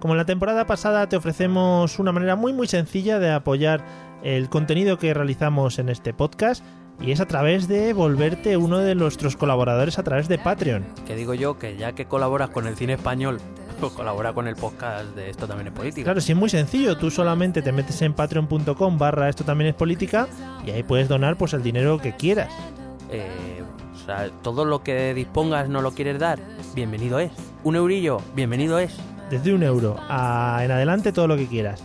Como en la temporada pasada, te ofrecemos una manera muy sencilla de apoyar el contenido que realizamos en este podcast, y es a través de volverte uno de nuestros colaboradores a través de Patreon. Que digo yo que ya que colaboras con el cine español, pues colabora con el podcast de Esto También es Política. Claro, sí, es muy sencillo. Tú solamente te metes en patreon.com/esto también es política y ahí puedes donar pues el dinero que quieras. O sea, todo lo que dispongas no lo quieres dar, bienvenido es. Un eurillo, bienvenido es. Desde €1 en adelante, todo lo que quieras.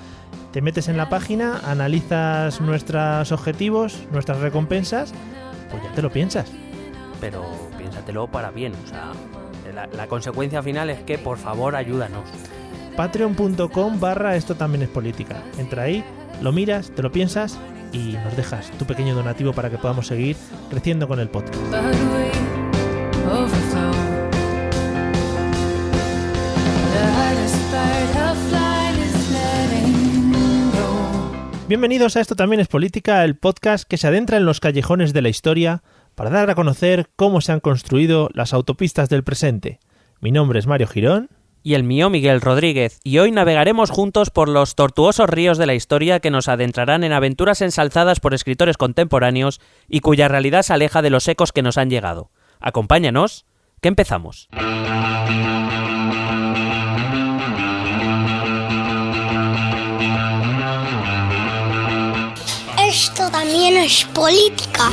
Te metes en la página, analizas nuestros objetivos, nuestras recompensas, pues ya te lo piensas. Pero piénsatelo para bien, o sea, la consecuencia final es que por favor ayúdanos. Patreon.com/esto también es política. Entra ahí, lo miras, te lo piensas y nos dejas tu pequeño donativo para que podamos seguir creciendo con el podcast. Bienvenidos a Esto También es Política, el podcast que se adentra en los callejones de la historia para dar a conocer cómo se han construido las autopistas del presente. Mi nombre es Mario Girón. Y el mío, Miguel Rodríguez, y hoy navegaremos juntos por los tortuosos ríos de la historia que nos adentrarán en aventuras ensalzadas por escritores contemporáneos y cuya realidad se aleja de los ecos que nos han llegado. Acompáñanos, que empezamos. Esto también es política.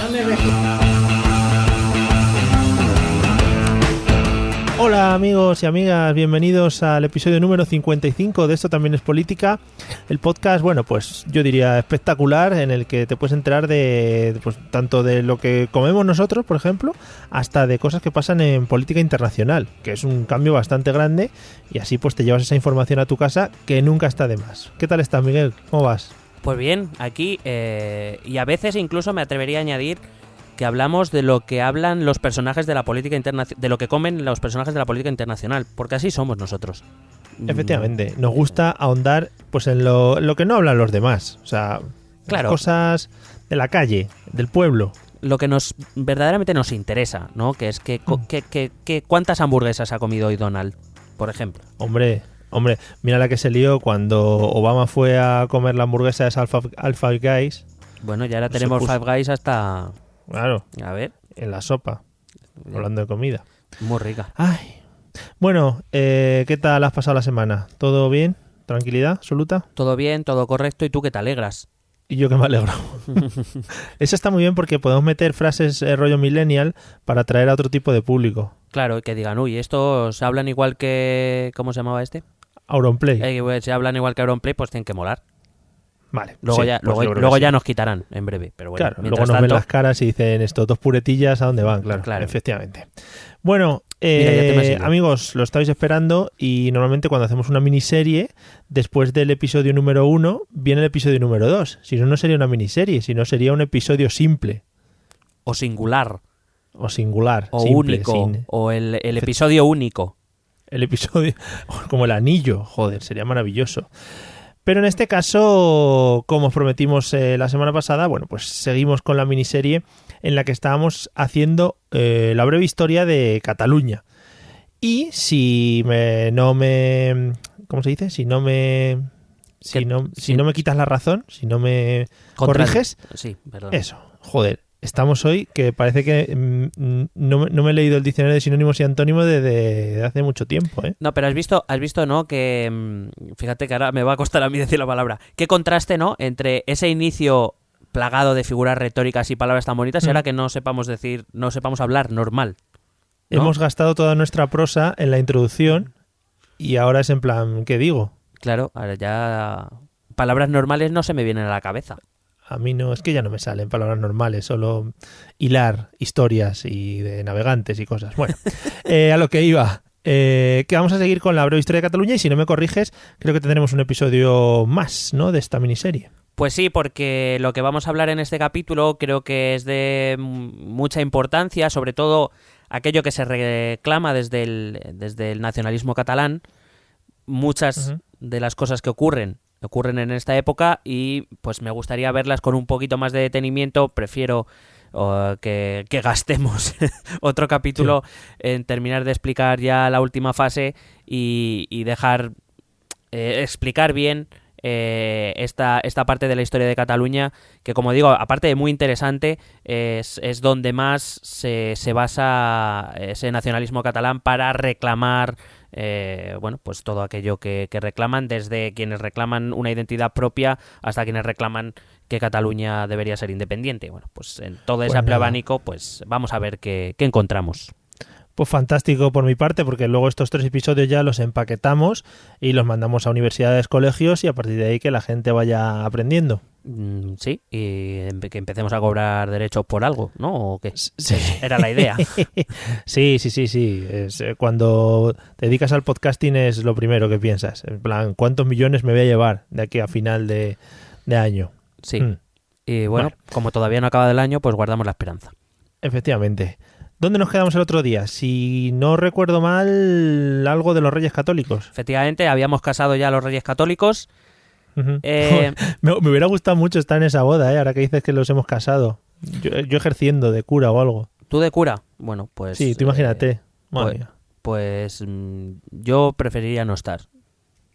Hola amigos y amigas, bienvenidos al episodio número 55 de Esto También es Política, el podcast, bueno, pues yo diría espectacular, en el que te puedes enterar de pues, tanto de lo que comemos nosotros, por ejemplo, hasta de cosas que pasan en política internacional, que es un cambio bastante grande, y así pues te llevas esa información a tu casa, que nunca está de más. ¿Qué tal estás, Miguel? ¿Cómo vas? Pues bien, aquí, y a veces incluso me atrevería a añadir que hablamos de lo que hablan los personajes de la política internacional, de lo que comen los personajes de la política internacional, porque así somos nosotros. Efectivamente, nos gusta ahondar pues en lo que no hablan los demás, o sea, claro, las cosas de la calle, del pueblo. Lo que nos verdaderamente nos interesa, ¿no? Que es que ¿cuántas hamburguesas ha comido hoy Donald, por ejemplo? Hombre, mira la que se lió cuando Obama fue a comer la hamburguesa de Alpha Guys. Bueno, ya ahora tenemos Five Guys hasta... Claro, a ver, en la sopa, hablando de comida. Muy rica. Ay. Bueno, ¿qué tal has pasado la semana? ¿Todo bien? ¿Tranquilidad absoluta? Todo bien, todo correcto. ¿Y tú qué te alegras? Y yo que me alegro. Eso está muy bien porque podemos meter frases rollo millennial para atraer a otro tipo de público. Claro, que digan, uy, estos hablan igual que... ¿Cómo se llamaba este? Auronplay. Si hablan igual que Auronplay, pues tienen que molar. Vale. Luego, sí, ya, pues luego ya nos quitarán en breve. Pero bueno, claro, luego nos ven las caras y dicen estos dos puretillas, ¿a dónde van? Claro. Efectivamente. Bueno, mira, amigos, lo estáis esperando y normalmente cuando hacemos una miniserie, después del episodio número 1, viene el episodio número 2. Si no, no sería una miniserie, sino sería un episodio simple. O singular. O singular. O simple, único. O el episodio único. El episodio, como el anillo, joder, sería maravilloso. Pero en este caso, como os prometimos la semana pasada, bueno, pues seguimos con la miniserie en la que estábamos haciendo la breve historia de Cataluña. Y ¿cómo se dice? Si no me quitas la razón, si no me corriges, sí, perdón. Eso, joder. Estamos hoy que parece que no me he leído el diccionario de sinónimos y antónimos desde hace mucho tiempo, ¿eh? No, pero has visto, ¿no? Que fíjate que ahora me va a costar a mí decir la palabra. Qué contraste, ¿no? Entre ese inicio plagado de figuras retóricas y palabras tan bonitas y ahora que no sepamos hablar normal, ¿no? Hemos gastado toda nuestra prosa en la introducción y ahora es en plan, ¿qué digo? Claro, ahora ya palabras normales no se me vienen a la cabeza. A mí no, es que ya no me salen palabras normales, solo hilar historias y de navegantes y cosas. Bueno, a lo que iba, que vamos a seguir con la breve historia de Cataluña y si no me corriges, creo que tendremos un episodio más, ¿no?, de esta miniserie. Pues sí, porque lo que vamos a hablar en este capítulo creo que es de mucha importancia, sobre todo aquello que se reclama desde el nacionalismo catalán. Muchas de las cosas que ocurren en esta época y pues me gustaría verlas con un poquito más de detenimiento. Prefiero que gastemos otro capítulo en terminar de explicar ya la última fase y dejar explicar bien esta parte de la historia de Cataluña, que como digo, aparte de muy interesante, es donde más se basa ese nacionalismo catalán para reclamar pues todo aquello que reclaman, desde quienes reclaman una identidad propia hasta quienes reclaman que Cataluña debería ser independiente. Bueno, pues en todo ese amplio abanico, pues vamos a ver qué encontramos. Pues fantástico por mi parte, porque luego estos 3 episodios ya los empaquetamos y los mandamos a universidades, colegios, y a partir de ahí que la gente vaya aprendiendo. Sí, y que empecemos a cobrar derechos por algo, ¿no? ¿O qué? Sí. Era la idea. Sí. Cuando te dedicas al podcasting es lo primero que piensas. En plan, ¿cuántos millones me voy a llevar de aquí a final de año? Sí. Y bueno, como todavía no acaba el año, pues guardamos la esperanza. Efectivamente. ¿Dónde nos quedamos el otro día? Si no recuerdo mal, algo de los Reyes Católicos. Efectivamente, habíamos casado ya a los Reyes Católicos. Uh-huh. Me hubiera gustado mucho estar en esa boda, ahora que dices que los hemos casado. Yo ejerciendo de cura o algo. ¿Tú de cura? Bueno, pues... Sí, tú imagínate. Pues yo preferiría no estar.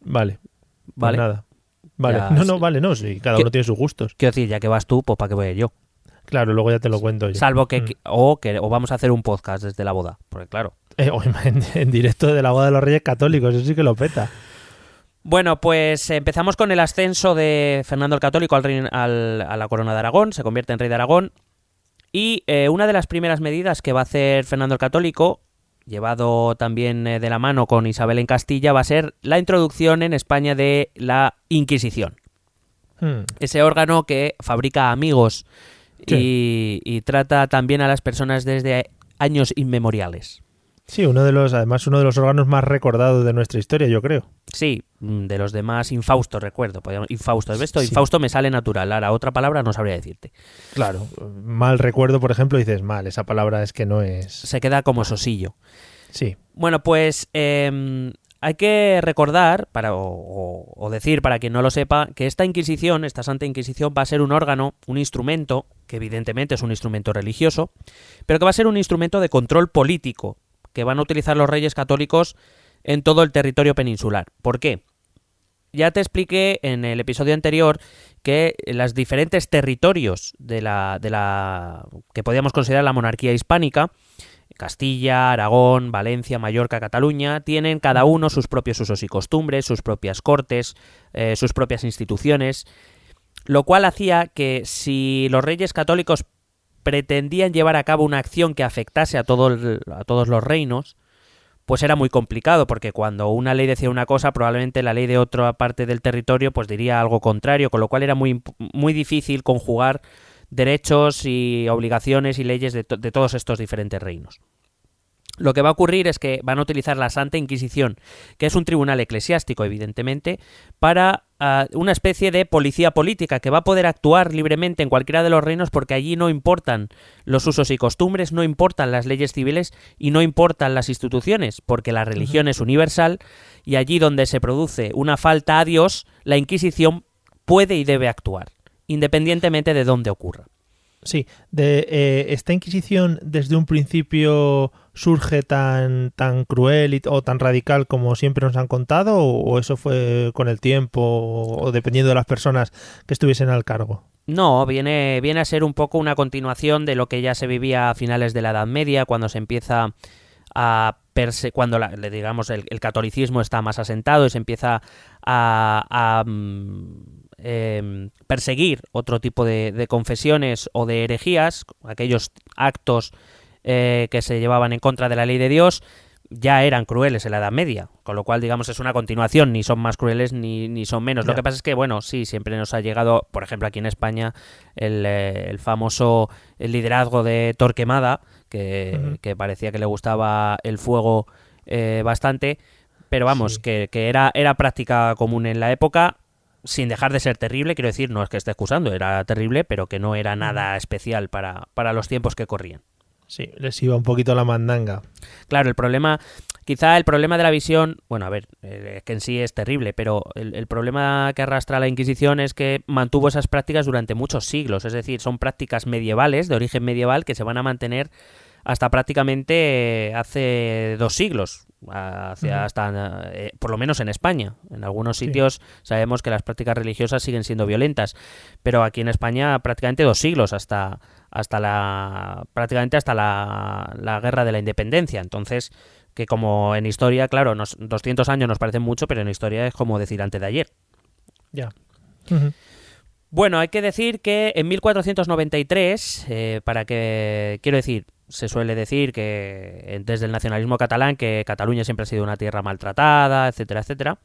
Vale. Pues nada. Vale. Ya, no, sí, cada uno tiene sus gustos. Quiero decir, ya que vas tú, pues ¿para qué voy yo? Claro, luego ya te lo cuento yo. Salvo que o vamos a hacer un podcast desde la boda, porque claro. En directo de la boda de los Reyes Católicos, eso sí que lo peta. Bueno, pues empezamos con el ascenso de Fernando el Católico a la corona de Aragón, se convierte en rey de Aragón, y una de las primeras medidas que va a hacer Fernando el Católico, llevado también de la mano con Isabel en Castilla, va a ser la introducción en España de la Inquisición. Ese órgano que fabrica amigos y trata también a las personas desde años inmemoriales. Sí, uno de los órganos más recordados de nuestra historia, yo creo. Sí, de los demás, infausto, recuerdo. Infausto, ¿ves? Infausto me sale natural. Ahora, otra palabra no sabría decirte. Claro, mal recuerdo, por ejemplo, dices mal, esa palabra es que no es... Se queda como sosillo. Sí. Bueno, pues hay que recordar, o decir para quien no lo sepa, que esta Inquisición, esta Santa Inquisición, va a ser un órgano, un instrumento, que evidentemente es un instrumento religioso, pero que va a ser un instrumento de control político, que van a utilizar los Reyes Católicos en todo el territorio peninsular. ¿Por qué? Ya te expliqué en el episodio anterior que los diferentes territorios de la que podíamos considerar la monarquía hispánica, Castilla, Aragón, Valencia, Mallorca, Cataluña, tienen cada uno sus propios usos y costumbres, sus propias cortes, sus propias instituciones, lo cual hacía que si los Reyes Católicos pretendían llevar a cabo una acción que afectase a todos los reinos, pues era muy complicado, porque cuando una ley decía una cosa, probablemente la ley de otra parte del territorio pues diría algo contrario, con lo cual era muy, muy difícil conjugar derechos y obligaciones y leyes de todos estos diferentes reinos. Lo que va a ocurrir es que van a utilizar la Santa Inquisición, que es un tribunal eclesiástico, evidentemente, para una especie de policía política que va a poder actuar libremente en cualquiera de los reinos, porque allí no importan los usos y costumbres, no importan las leyes civiles y no importan las instituciones, porque la religión es universal, y allí donde se produce una falta a Dios, la Inquisición puede y debe actuar, independientemente de dónde ocurra. Sí, ¿esta Inquisición desde un principio surge tan cruel o tan radical como siempre nos han contado, o eso fue con el tiempo o dependiendo de las personas que estuviesen al cargo? No, viene a ser un poco una continuación de lo que ya se vivía a finales de la Edad Media, cuando se empieza cuando digamos el catolicismo está más asentado y se empieza a perseguir otro tipo de confesiones o de herejías, aquellos actos que se llevaban en contra de la ley de Dios, ya eran crueles en la Edad Media, con lo cual, digamos, es una continuación, ni son más crueles ni son menos. Lo que pasa es que, bueno, sí, siempre nos ha llegado, por ejemplo, aquí en España, el famoso liderazgo de Torquemada, que parecía que le gustaba el fuego bastante, pero vamos, sí, que era práctica común en la época, sin dejar de ser terrible, quiero decir, no es que esté excusando, era terrible, pero que no era nada especial para los tiempos que corrían. Sí, les iba un poquito la mandanga. Claro, quizá el problema de la visión, bueno, a ver, que en sí es terrible, pero el problema que arrastra la Inquisición es que mantuvo esas prácticas durante muchos siglos, es decir, son prácticas medievales, de origen medieval, que se van a mantener hasta prácticamente hace 2 siglos. hacia hasta por lo menos en España. En algunos sitios sabemos que las prácticas religiosas siguen siendo violentas, pero aquí en España prácticamente 2 siglos prácticamente hasta la guerra de la independencia. Entonces, que como en historia, claro, 200 años nos parecen mucho, pero en historia es como decir antes de ayer. Ya. Bueno, hay que decir que en 1493, quiero decir, se suele decir que desde el nacionalismo catalán que Cataluña siempre ha sido una tierra maltratada, etcétera, etcétera.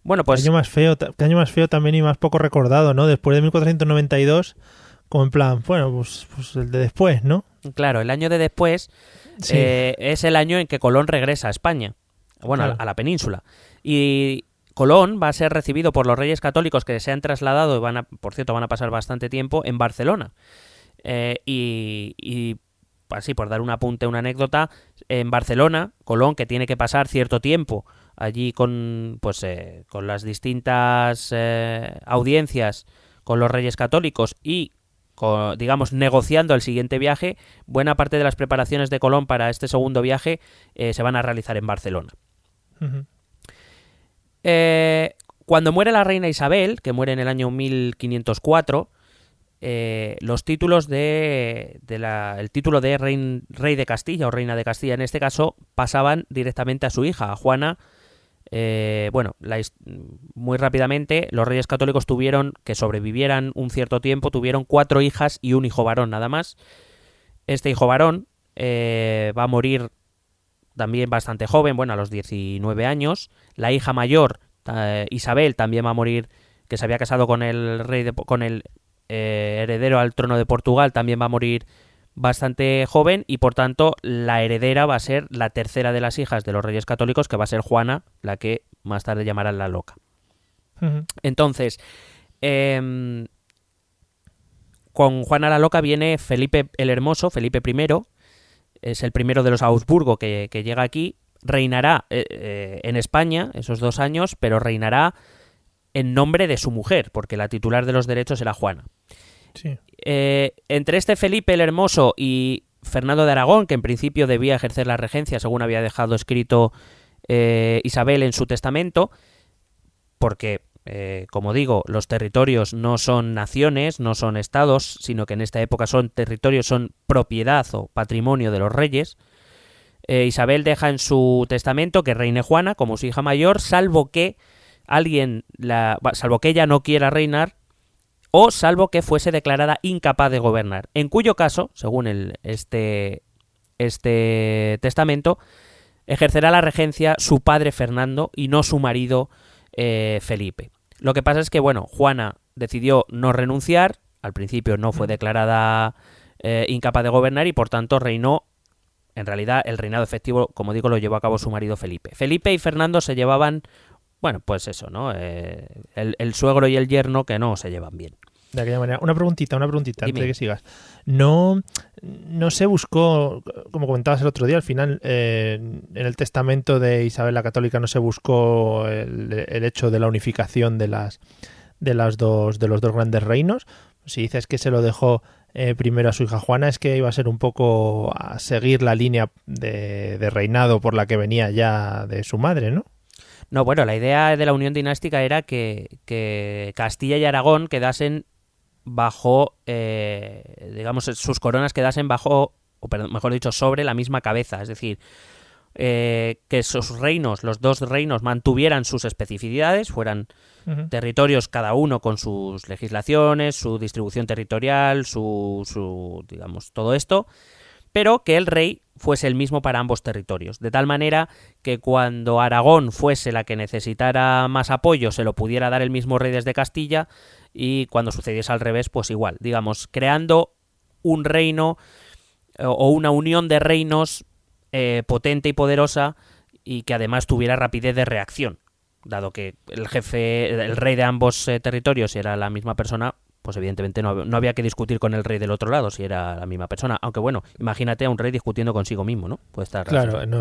Bueno, pues... Qué año más feo también y más poco recordado, ¿no? Después de 1492, como en plan, bueno, pues el de después, ¿no? Claro, el año de después es el año en que Colón regresa a España, bueno, claro, a la península. Y Colón va a ser recibido por los Reyes Católicos que se han trasladado, y van a pasar bastante tiempo en Barcelona. Y así, por dar un apunte, una anécdota, en Barcelona, Colón, que tiene que pasar cierto tiempo allí con las distintas audiencias con los Reyes Católicos y, digamos, negociando el siguiente viaje, buena parte de las preparaciones de Colón para este segundo viaje se van a realizar en Barcelona. Uh-huh. Cuando muere la reina Isabel, que muere en el año 1504, los títulos el título de rey de Castilla o reina de Castilla en este caso pasaban directamente a su hija, a Juana. Muy rápidamente los Reyes Católicos tuvieron que sobrevivieran un cierto tiempo, tuvieron 4 hijas y un hijo varón nada más. Este hijo varón va a morir también bastante joven, a los 19 años. La hija mayor, Isabel, también va a morir, que se había casado con el heredero al trono de Portugal, también va a morir bastante joven, y por tanto la heredera va a ser la tercera de las hijas de los Reyes Católicos, que va a ser Juana, la que más tarde llamarán la Loca. Uh-huh. Entonces, con Juana la Loca viene Felipe el Hermoso, Felipe I, es el primero de los Habsburgo que llega aquí, reinará en España esos 2 años, pero reinará en nombre de su mujer, porque la titular de los derechos era Juana. Sí. Entre este Felipe el Hermoso y Fernando de Aragón, que en principio debía ejercer la regencia, según había dejado escrito Isabel en su testamento, porque, como digo, los territorios no son naciones, no son estados, sino que en esta época son territorios, son propiedad o patrimonio de los reyes. Isabel deja en su testamento que reine Juana como su hija mayor, salvo que ella no quiera reinar, o salvo que fuese declarada incapaz de gobernar, en cuyo caso, según este testamento, ejercerá la regencia su padre Fernando y no su marido Felipe. Lo que pasa es que, Juana decidió no renunciar, al principio no fue declarada incapaz de gobernar y por tanto reinó. En realidad el reinado efectivo, como digo, lo llevó a cabo su marido Felipe. Felipe y Fernando se llevaban, pues eso, ¿no? El suegro y el yerno que no se llevan bien. De aquella manera. Una preguntita Dime. antes de que sigas. No se buscó, como comentabas el otro día, al final en el testamento de Isabel la Católica no se buscó el hecho de la unificación de los dos grandes reinos. Si dices que se lo dejó primero a su hija Juana, es que iba a ser un poco a seguir la línea de reinado por la que venía ya de su madre, ¿no? No, la idea de la unión dinástica era que Castilla y Aragón quedasen bajo, digamos, sus coronas quedasen bajo, mejor dicho, sobre la misma cabeza. Es decir, que sus reinos, los 2 reinos, mantuvieran sus especificidades, fueran territorios cada uno con sus legislaciones, su distribución territorial, su digamos, todo esto, pero que el rey fuese el mismo para ambos territorios, de tal manera que cuando Aragón fuese la que necesitara más apoyo se lo pudiera dar el mismo rey desde Castilla, y cuando sucediese al revés, pues igual, digamos, creando un reino o una unión de reinos potente y poderosa, y que además tuviera rapidez de reacción, dado que el rey de ambos territorios era la misma persona. Pues evidentemente no había que discutir con el rey del otro lado si era la misma persona. Aunque imagínate a un rey discutiendo consigo mismo, ¿no? Puede estar claro, en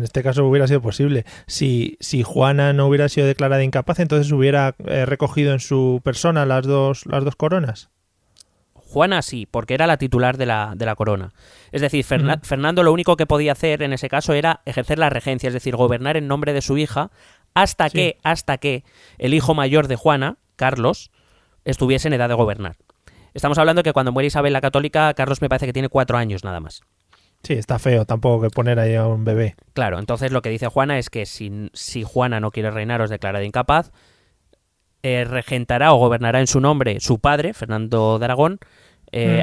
este caso hubiera sido posible. Si Juana no hubiera sido declarada incapaz, entonces hubiera recogido en su persona las dos coronas. Juana sí, porque era la titular de la corona. Es decir, Fernando lo único que podía hacer en ese caso era ejercer la regencia, es decir, gobernar en nombre de su hija hasta que el hijo mayor de Juana, Carlos, estuviese en edad de gobernar. Estamos hablando que cuando muere Isabel la Católica, Carlos me parece que tiene 4 años nada más. Sí, está feo tampoco que poner ahí a un bebé. Claro, entonces lo que dice Juana es que si Juana no quiere reinar o es declarada incapaz, regentará o gobernará en su nombre su padre, Fernando de Aragón,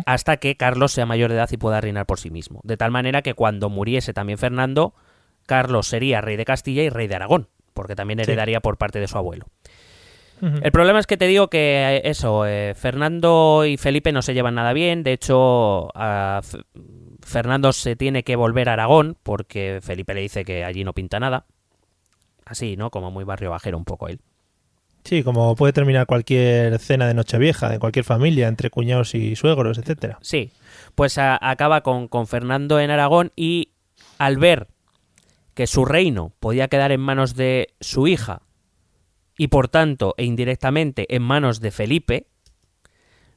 hasta que Carlos sea mayor de edad y pueda reinar por sí mismo. De tal manera que cuando muriese también Fernando, Carlos sería rey de Castilla y rey de Aragón, porque también heredaría por parte de su abuelo. El problema es que te digo que Fernando y Felipe no se llevan nada bien. De hecho, Fernando se tiene que volver a Aragón porque Felipe le dice que allí no pinta nada. Así, ¿no? Como muy barrio bajero un poco él. Sí, como puede terminar cualquier cena de Nochevieja, de cualquier familia, entre cuñados y suegros, etcétera. Sí, pues acaba con Fernando en Aragón y al ver que su reino podía quedar en manos de su hija y por tanto e indirectamente en manos de Felipe,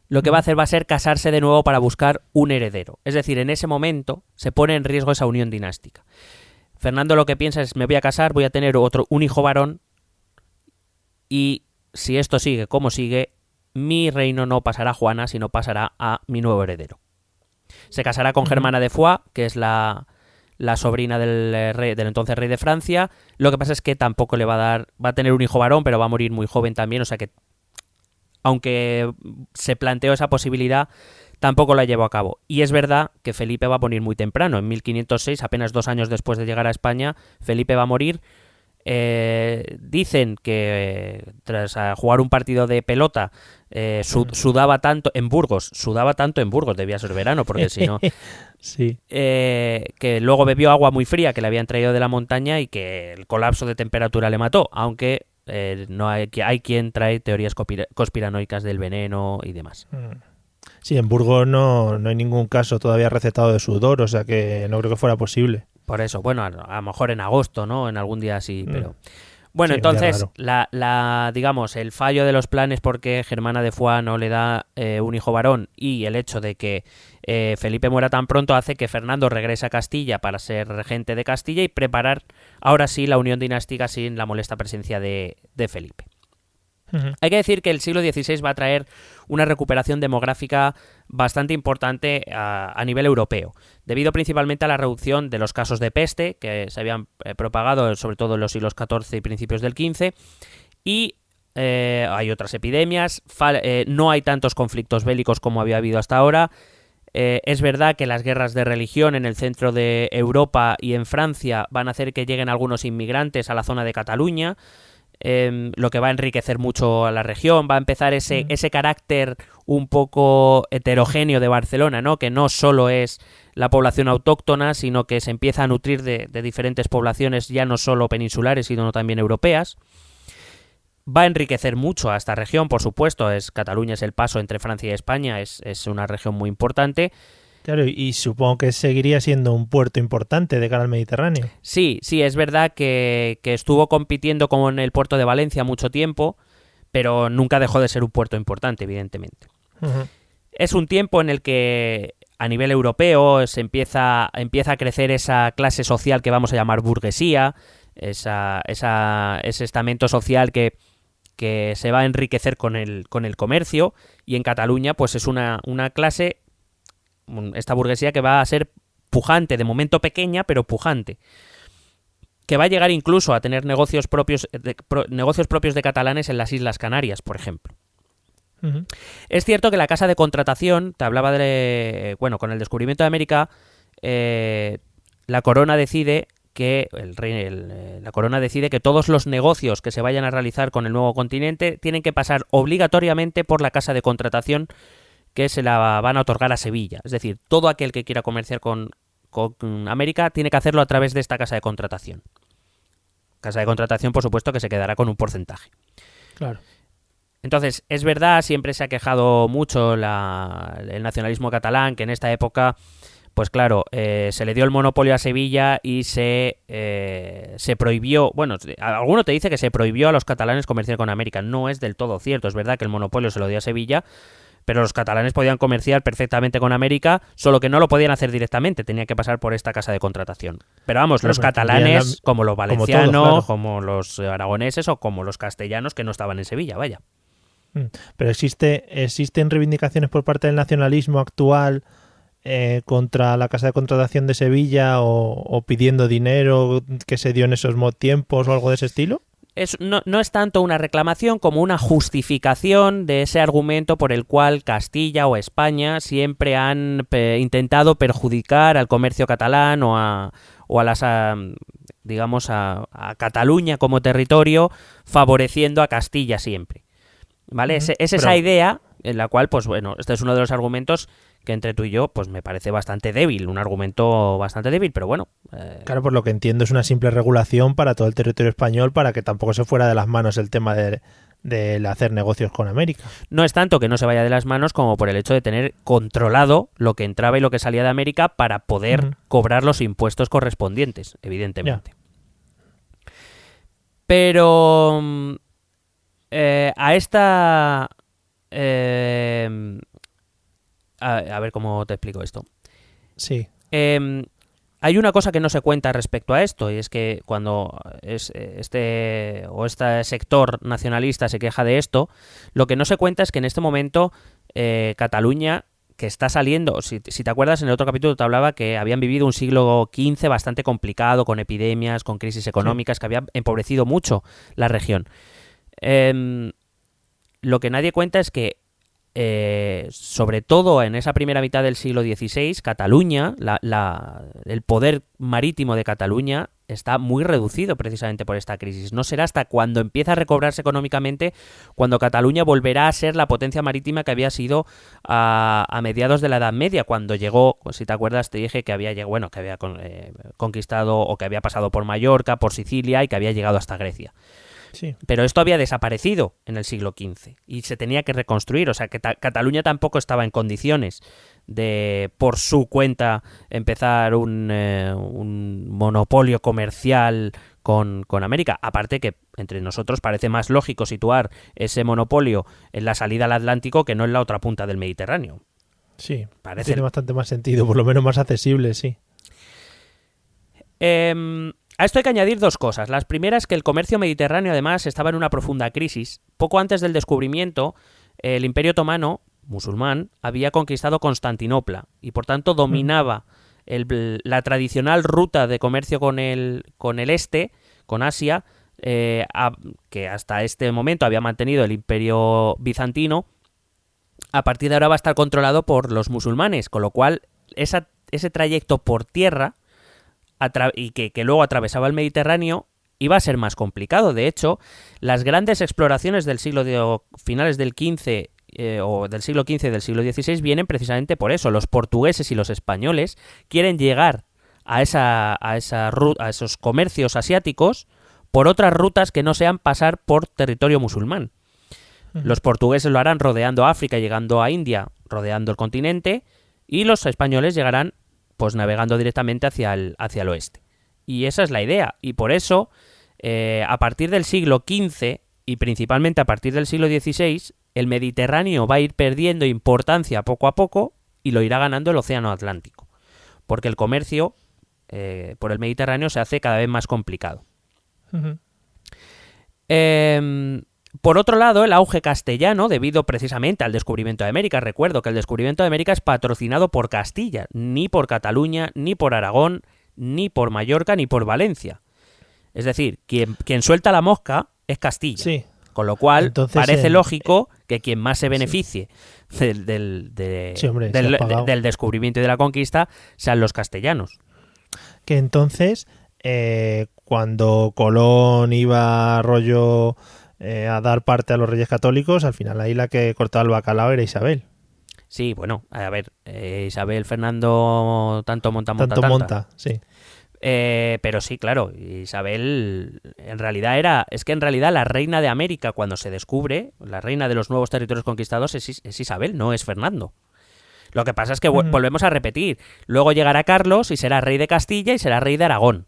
lo que va a hacer va a ser casarse de nuevo para buscar un heredero. Es decir, en ese momento se pone en riesgo esa unión dinástica. Fernando lo que piensa es, me voy a casar, voy a tener un hijo varón y si esto sigue como sigue, mi reino no pasará a Juana, sino pasará a mi nuevo heredero. Se casará con Germana de Foix, que es la sobrina del entonces rey de Francia. Lo que pasa es que tampoco va a tener un hijo varón, pero va a morir muy joven también, o sea que aunque se planteó esa posibilidad, tampoco la llevó a cabo. Y es verdad que Felipe va a morir muy temprano, en 1506, apenas 2 años después de llegar a España, Felipe va a morir. Dicen que tras jugar un partido de pelota sudaba tanto en Burgos, debía ser verano, porque si no... Sí. Que luego bebió agua muy fría que le habían traído de la montaña y que el colapso de temperatura le mató, aunque no hay quien trae teorías conspiranoicas del veneno y demás. Sí, en Burgos no hay ningún caso todavía recetado de sudor, o sea que no creo que fuera posible. Por eso, bueno, a lo mejor en agosto, ¿no? En algún día sí, pero... Bueno, sí, entonces, digamos, el fallo de los planes porque Germana de Foix no le da un hijo varón y el hecho de que Felipe muera tan pronto hace que Fernando regrese a Castilla para ser regente de Castilla y preparar ahora sí la unión dinástica sin la molesta presencia de Felipe. Hay que decir que el siglo XVI va a traer una recuperación demográfica bastante importante a nivel europeo, debido principalmente a la reducción de los casos de peste que se habían propagado sobre todo en los siglos XIV y principios del XV, y hay otras epidemias, no hay tantos conflictos bélicos como había habido hasta ahora. Es verdad que las guerras de religión en el centro de Europa y en Francia van a hacer que lleguen algunos inmigrantes a la zona de Cataluña, lo que va a enriquecer mucho a la región, va a empezar ese carácter un poco heterogéneo de Barcelona, ¿no? Que no solo es la población autóctona, sino que se empieza a nutrir de diferentes poblaciones, ya no solo peninsulares, sino también europeas. Va a enriquecer mucho a esta región, por supuesto. Cataluña es el paso entre Francia y España, es una región muy importante. Claro, y supongo que seguiría siendo un puerto importante de cara al Mediterráneo. Sí, es verdad que estuvo compitiendo con el puerto de Valencia mucho tiempo, pero nunca dejó de ser un puerto importante, evidentemente. Es un tiempo en el que a nivel europeo se empieza a crecer esa clase social que vamos a llamar burguesía, ese estamento social que se va a enriquecer con el comercio, y en Cataluña pues es una clase, esta burguesía que va a ser pujante, de momento pequeña, pero pujante, que va a llegar incluso a tener negocios propios de catalanes en las Islas Canarias, por ejemplo. Es cierto que la casa de contratación, te hablaba con el descubrimiento de América, la corona decide que la corona decide que todos los negocios que se vayan a realizar con el nuevo continente tienen que pasar obligatoriamente por la casa de contratación, que se la van a otorgar a Sevilla. Es decir, todo aquel que quiera comerciar con América tiene que hacerlo a través de esta casa de contratación. Casa de contratación, por supuesto, que se quedará con un porcentaje. Claro. Entonces, es verdad, siempre se ha quejado mucho el nacionalismo catalán, que en esta época, pues claro, se le dio el monopolio a Sevilla y se prohibió, bueno, alguno te dice que se prohibió a los catalanes comerciar con América. No es del todo cierto, es verdad que el monopolio se lo dio a Sevilla, pero los catalanes podían comerciar perfectamente con América, solo que no lo podían hacer directamente, tenía que pasar por esta casa de contratación. Pero vamos, los catalanes, como los valencianos, como, todos, claro. como los aragoneses o como los castellanos que no estaban en Sevilla, vaya. Pero existen reivindicaciones por parte del nacionalismo actual contra la casa de contratación de Sevilla o pidiendo dinero que se dio en esos tiempos o algo de ese estilo. No es tanto una reclamación como una justificación de ese argumento por el cual Castilla o España siempre han intentado perjudicar al comercio catalán o a Cataluña como territorio, favoreciendo a Castilla siempre. ¿Vale? Es esa idea en la cual, pues bueno, este es uno de los argumentos que entre tú y yo, pues me parece bastante débil, un argumento bastante débil, pero bueno. Claro, por lo que entiendo es una simple regulación para todo el territorio español para que tampoco se fuera de las manos el tema de hacer negocios con América. No es tanto que no se vaya de las manos como por el hecho de tener controlado lo que entraba y lo que salía de América para poder cobrar los impuestos correspondientes, evidentemente. Ya. Pero a esta... a ver cómo te explico esto. Sí. Hay una cosa que no se cuenta respecto a esto, y es que cuando este sector nacionalista se queja de esto, lo que no se cuenta es que en este momento Cataluña, que está saliendo, si te acuerdas, en el otro capítulo te hablaba que habían vivido un siglo XV bastante complicado, con epidemias, con crisis económicas, que había empobrecido mucho la región. Lo que nadie cuenta es que sobre todo en esa primera mitad del siglo XVI, Cataluña, el poder marítimo de Cataluña está muy reducido precisamente por esta crisis. No será hasta cuando empieza a recobrarse económicamente cuando Cataluña volverá a ser la potencia marítima que había sido a mediados de la Edad Media, cuando llegó, si te acuerdas, te dije que había conquistado o que había pasado por Mallorca, por Sicilia y que había llegado hasta Grecia. Sí. Pero esto había desaparecido en el siglo XV y se tenía que reconstruir, o sea que Cataluña tampoco estaba en condiciones de por su cuenta empezar un monopolio comercial con América. Aparte que entre nosotros parece más lógico situar ese monopolio en la salida al Atlántico que no en la otra punta del Mediterráneo. Sí, tiene bastante más sentido, por lo menos más accesible, sí. A esto hay que añadir dos cosas. La primera es que el comercio mediterráneo además estaba en una profunda crisis. Poco antes del descubrimiento, el Imperio Otomano, musulmán, había conquistado Constantinopla y por tanto dominaba la tradicional ruta de comercio con el este, con Asia, que hasta este momento había mantenido el Imperio Bizantino. A partir de ahora va a estar controlado por los musulmanes, con lo cual ese trayecto por tierra y que luego atravesaba el Mediterráneo iba a ser más complicado. De hecho, las grandes exploraciones del finales del XV o del siglo XV y del siglo XVI vienen precisamente por eso. Los portugueses y los españoles quieren llegar a esos comercios asiáticos por otras rutas que no sean pasar por territorio musulmán. Los portugueses lo harán rodeando África, llegando a India, rodeando el continente, y los españoles llegarán pues navegando directamente hacia el oeste. Y esa es la idea. Y por eso, a partir del siglo XV y principalmente a partir del siglo XVI, el Mediterráneo va a ir perdiendo importancia poco a poco y lo irá ganando el Océano Atlántico. Porque el comercio por el Mediterráneo se hace cada vez más complicado. Por otro lado, el auge castellano, debido precisamente al descubrimiento de América, recuerdo que el descubrimiento de América es patrocinado por Castilla, ni por Cataluña, ni por Aragón, ni por Mallorca, ni por Valencia. Es decir, quien suelta la mosca es Castilla. Sí. Con lo cual, entonces, parece lógico que quien más se beneficie del descubrimiento y de la conquista sean los castellanos. Que entonces, cuando Colón iba a dar parte a los Reyes Católicos, al final ahí la que cortaba el bacalao era Isabel. Sí, bueno, a ver, Isabel, Fernando, tanto monta, sí. Pero sí, claro, Isabel en realidad la reina de América cuando se descubre, la reina de los nuevos territorios conquistados es Isabel, no es Fernando. Lo que pasa es que volvemos a repetir, luego llegará Carlos y será rey de Castilla y será rey de Aragón.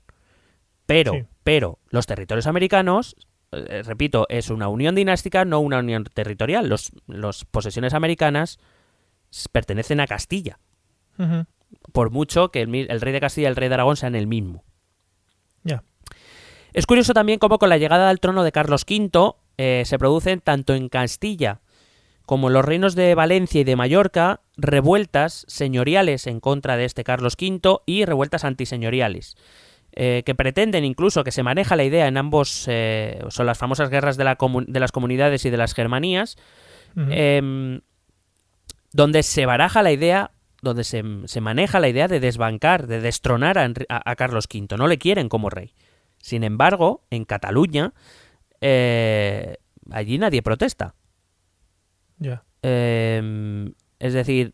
Pero los territorios americanos repito, es una unión dinástica, no una unión territorial. Los posesiones americanas pertenecen a Castilla. Ujú. Por mucho que el rey de Castilla y el rey de Aragón sean el mismo. Ya. Es curioso también cómo con la llegada al trono de Carlos V se producen tanto en Castilla como en los reinos de Valencia y de Mallorca revueltas señoriales en contra de este Carlos V y revueltas antiseñoriales. Que pretenden incluso que se maneja la idea en ambos, son las famosas guerras de las comunidades y de las germanías, Ujú. donde se baraja la idea, donde se maneja la idea de desbancar, de destronar a Carlos V. No le quieren como rey. Sin embargo, en Cataluña, allí nadie protesta. Ya. Es decir,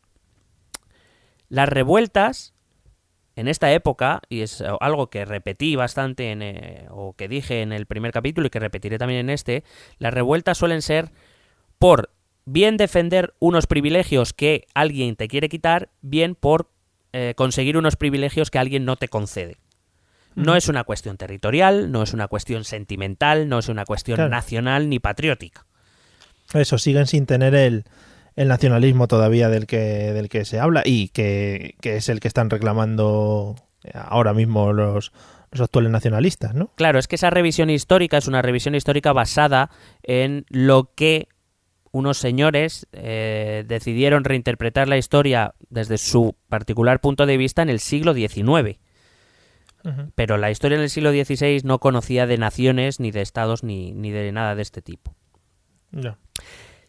las revueltas en esta época, y es algo que repetí bastante o que dije en el primer capítulo y que repetiré también en este, las revueltas suelen ser por bien defender unos privilegios que alguien te quiere quitar, bien por conseguir unos privilegios que alguien no te concede. No es una cuestión territorial, no es una cuestión sentimental, no es una cuestión nacional ni patriótica. Eso, siguen sin tener el nacionalismo todavía del que se habla y que es el que están reclamando ahora mismo los actuales nacionalistas, ¿no? Claro, es que esa revisión histórica es una revisión histórica basada en lo que unos señores decidieron reinterpretar la historia desde su particular punto de vista en el siglo XIX. Uh-huh. Pero la historia en el siglo XVI no conocía de naciones, ni de estados, ni de nada de este tipo. No.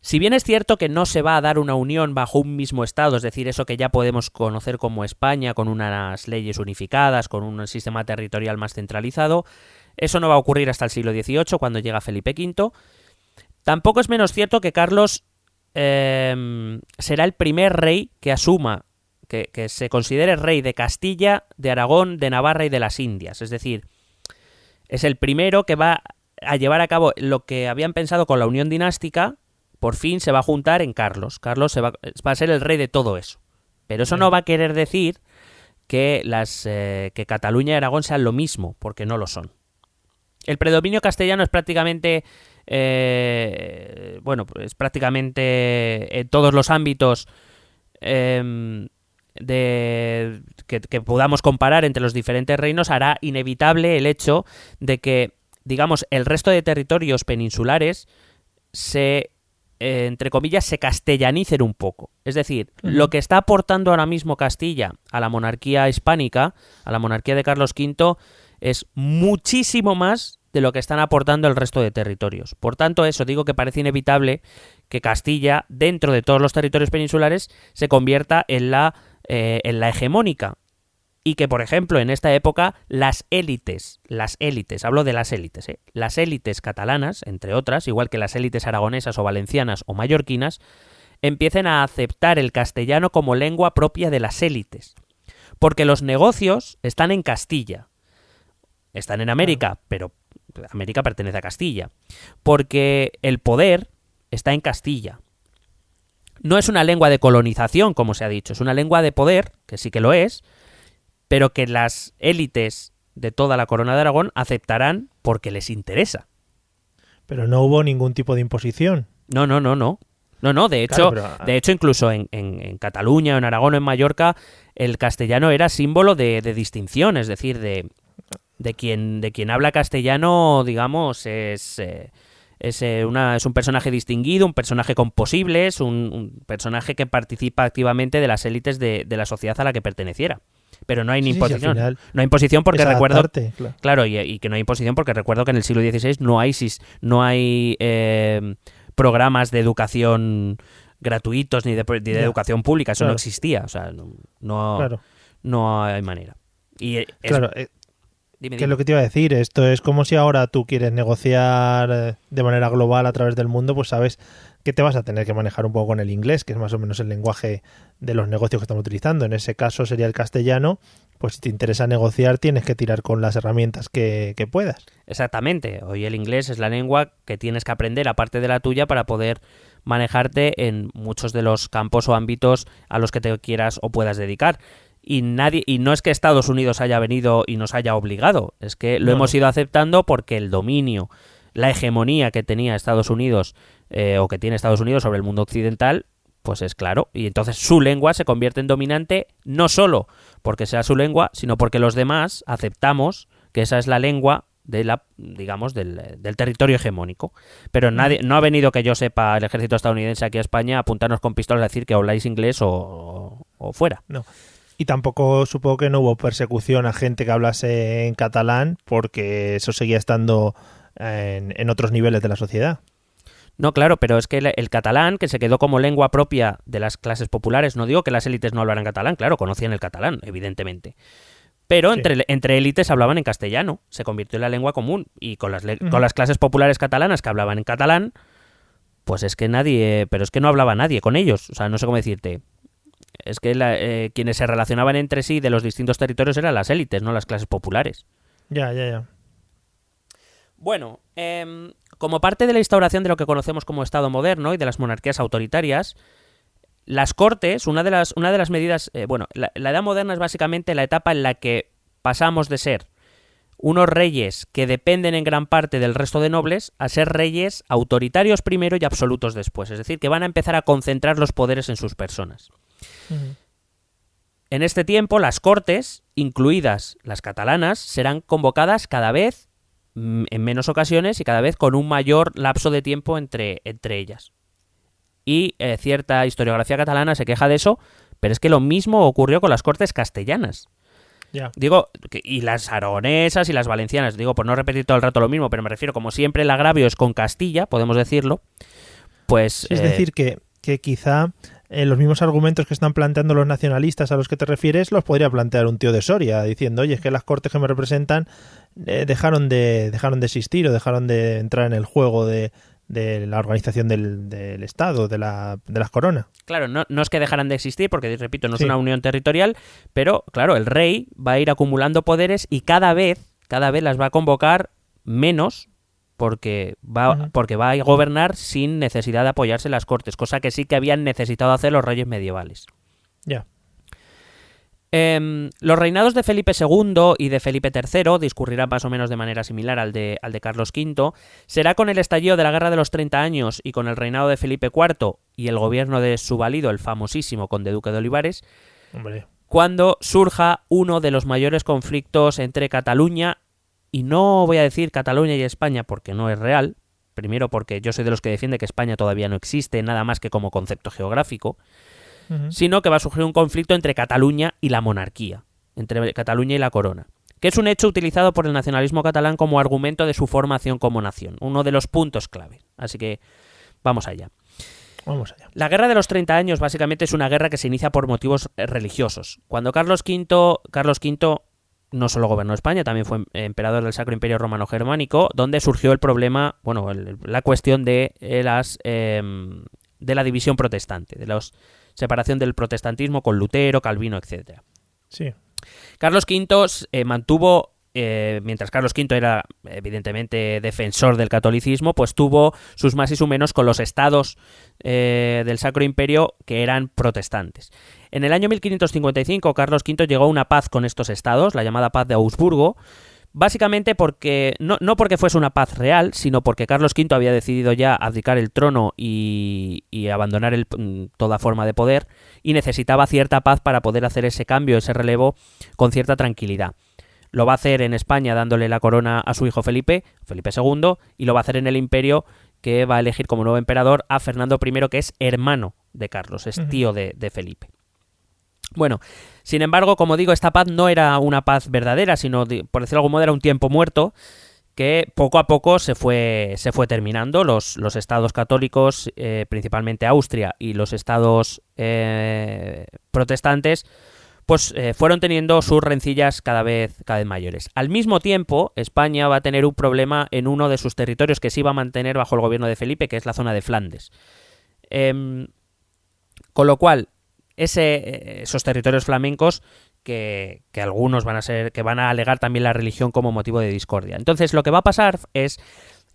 Si bien es cierto que no se va a dar una unión bajo un mismo estado, es decir, eso que ya podemos conocer como España, con unas leyes unificadas, con un sistema territorial más centralizado, eso no va a ocurrir hasta el siglo XVIII, cuando llega Felipe V. Tampoco es menos cierto que Carlos será el primer rey que asuma, que se considere rey de Castilla, de Aragón, de Navarra y de las Indias. Es decir, es el primero que va a llevar a cabo lo que habían pensado con la unión dinástica. Por fin se va a juntar en Carlos. Carlos va a ser el rey de todo eso. Pero eso no va a querer decir que que Cataluña y Aragón sean lo mismo, porque no lo son. El predominio castellano es prácticamente, es prácticamente en todos los ámbitos que podamos comparar entre los diferentes reinos, hará inevitable el hecho de que, digamos, el resto de territorios peninsulares entre comillas, se castellanicen un poco. Es decir, lo que está aportando ahora mismo Castilla a la monarquía hispánica, a la monarquía de Carlos V, es muchísimo más de lo que están aportando el resto de territorios. Por tanto, eso digo que parece inevitable que Castilla, dentro de todos los territorios peninsulares, se convierta en la hegemónica. Y que, por ejemplo, en esta época, las élites, hablo de las élites catalanas, entre otras, igual que las élites aragonesas o valencianas o mallorquinas, empiecen a aceptar el castellano como lengua propia de las élites. Porque los negocios están en Castilla. Están en América, pero América pertenece a Castilla. Porque el poder está en Castilla. No es una lengua de colonización, como se ha dicho, es una lengua de poder, que sí que lo es, pero que las élites de toda la corona de Aragón aceptarán porque les interesa. Pero no hubo ningún tipo de imposición. No, de hecho, incluso en Cataluña, o en Aragón o en Mallorca, el castellano era símbolo de distinción, es decir, de quien habla castellano, digamos, es un personaje distinguido, un personaje con posibles, un personaje que participa activamente de las élites de la sociedad a la que perteneciera. Pero no hay ni imposición. Sí, no hay imposición porque recuerdo... Claro, y que no hay imposición porque recuerdo que en el siglo XVI no hay programas de educación gratuitos ni de educación pública. Eso no existía. O sea, no hay manera. Dime. ¿Qué es lo que te iba a decir? Esto es como si ahora tú quieres negociar de manera global a través del mundo, pues sabes que te vas a tener que manejar un poco con el inglés, que es más o menos el lenguaje de los negocios que estamos utilizando. En ese caso sería el castellano, pues si te interesa negociar tienes que tirar con las herramientas que puedas. Exactamente. Hoy el inglés es la lengua que tienes que aprender aparte de la tuya para poder manejarte en muchos de los campos o ámbitos a los que te quieras o puedas dedicar. Y no es que Estados Unidos haya venido y nos haya obligado, es que lo hemos ido aceptando porque el dominio la hegemonía que tenía Estados Unidos o que tiene Estados Unidos sobre el mundo occidental, pues es claro. Y entonces su lengua se convierte en dominante no solo porque sea su lengua, sino porque los demás aceptamos que esa es la lengua de digamos, del territorio hegemónico. Pero no ha venido, que yo sepa, el ejército estadounidense aquí a España a apuntarnos con pistolas a decir que habláis inglés o fuera. No. Y tampoco supongo que no hubo persecución a gente que hablase en catalán, porque eso seguía estando en otros niveles de la sociedad. No, claro, pero es que el catalán, que se quedó como lengua propia de las clases populares, no digo que las élites no hablaran catalán, claro, conocían el catalán, evidentemente. Pero sí, entre élites hablaban en castellano, se convirtió en la lengua común. Y con las clases populares catalanas que hablaban en catalán, pues es que pero es que no hablaba nadie con ellos. O sea, no sé cómo decirte. Es que quienes se relacionaban entre sí de los distintos territorios eran las élites, no las clases populares. Ya. Bueno, como parte de la instauración de lo que conocemos como Estado moderno y de las monarquías autoritarias, las Cortes, una de las medidas... la Edad Moderna es básicamente la etapa en la que pasamos de ser unos reyes que dependen en gran parte del resto de nobles a ser reyes autoritarios primero y absolutos después. Es decir, que van a empezar a concentrar los poderes en sus personas. Uh-huh. En este tiempo, las Cortes, incluidas las catalanas, serán convocadas cada vez en menos ocasiones y cada vez con un mayor lapso de tiempo entre ellas. Y cierta historiografía catalana se queja de eso, pero es que lo mismo ocurrió con las Cortes castellanas. Yeah. Digo, y las aragonesas y las valencianas, digo, por no repetir todo el rato lo mismo, pero me refiero, como siempre el agravio es con Castilla, podemos decirlo, pues... Es decir, que quizá los mismos argumentos que están planteando los nacionalistas a los que te refieres los podría plantear un tío de Soria, diciendo, oye, es que las Cortes que me representan dejaron de existir o dejaron de entrar en el juego de la organización del Estado, de las coronas. Claro, no es que dejaran de existir, porque, repito, no es una unión territorial, pero, claro, el rey va a ir acumulando poderes y cada vez las va a convocar menos porque va a gobernar sin necesidad de apoyarse en las Cortes, cosa que sí que habían necesitado hacer los reyes medievales. Ya. Los reinados de Felipe II y de Felipe III discurrirán más o menos de manera similar al de Carlos V. Será con el estallido de la Guerra de los 30 años y con el reinado de Felipe IV y el gobierno de su valido, el famosísimo conde duque de Olivares, cuando surja uno de los mayores conflictos entre Cataluña, y no voy a decir Cataluña y España porque no es real, primero porque yo soy de los que defiende que España todavía no existe, nada más que como concepto geográfico, sino que va a surgir un conflicto entre Cataluña y la monarquía, entre Cataluña y la corona, que es un hecho utilizado por el nacionalismo catalán como argumento de su formación como nación, uno de los puntos clave. Así que vamos allá. La Guerra de los 30 años básicamente es una guerra que se inicia por motivos religiosos. Cuando Carlos V no solo gobernó España, también fue emperador del Sacro Imperio Romano Germánico, donde surgió el problema, la cuestión de la división protestante, de la separación del protestantismo con Lutero, Calvino, etc. Sí. Carlos V mantuvo, mientras Carlos V era evidentemente defensor del catolicismo, pues tuvo sus más y sus menos con los estados del Sacro Imperio que eran protestantes. En el año 1555 Carlos V llegó a una paz con estos estados, la llamada Paz de Augsburgo, básicamente porque no porque fuese una paz real, sino porque Carlos V había decidido ya abdicar el trono y abandonar toda forma de poder, y necesitaba cierta paz para poder hacer ese cambio, ese relevo con cierta tranquilidad. Lo va a hacer en España dándole la corona a su hijo Felipe II, y lo va a hacer en el Imperio, que va a elegir como nuevo emperador a Fernando I, que es hermano de Carlos, es tío de Felipe. Bueno, sin embargo, como digo, esta paz no era una paz verdadera, sino, por decirlo de algún modo, era un tiempo muerto que poco a poco se fue terminando. Los estados católicos, principalmente Austria, y los estados protestantes, pues fueron teniendo sus rencillas cada vez mayores. Al mismo tiempo, España va a tener un problema en uno de sus territorios que se iba a mantener bajo el gobierno de Felipe, que es la zona de Flandes. Con lo cual, esos territorios flamencos que algunos van a alegar también la religión como motivo de discordia. Entonces, lo que va a pasar es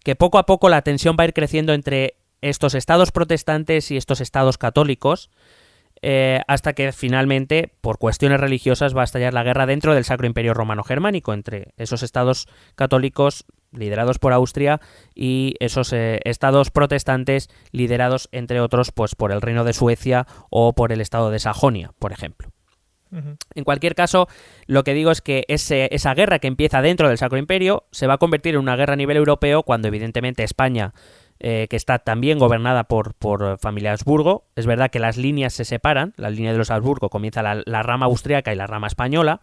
que poco a poco la tensión va a ir creciendo entre estos estados protestantes y estos estados católicos, hasta que finalmente, por cuestiones religiosas, va a estallar la guerra dentro del Sacro Imperio Romano Germánico entre esos estados católicos liderados por Austria, y esos estados protestantes liderados, entre otros, pues por el Reino de Suecia o por el estado de Sajonia, por ejemplo. En cualquier caso, lo que digo es que esa guerra que empieza dentro del Sacro Imperio se va a convertir en una guerra a nivel europeo cuando evidentemente España, que está también gobernada por familia Habsburgo, es verdad que las líneas se separan, la línea de los Habsburgo comienza la rama austriaca y la rama española,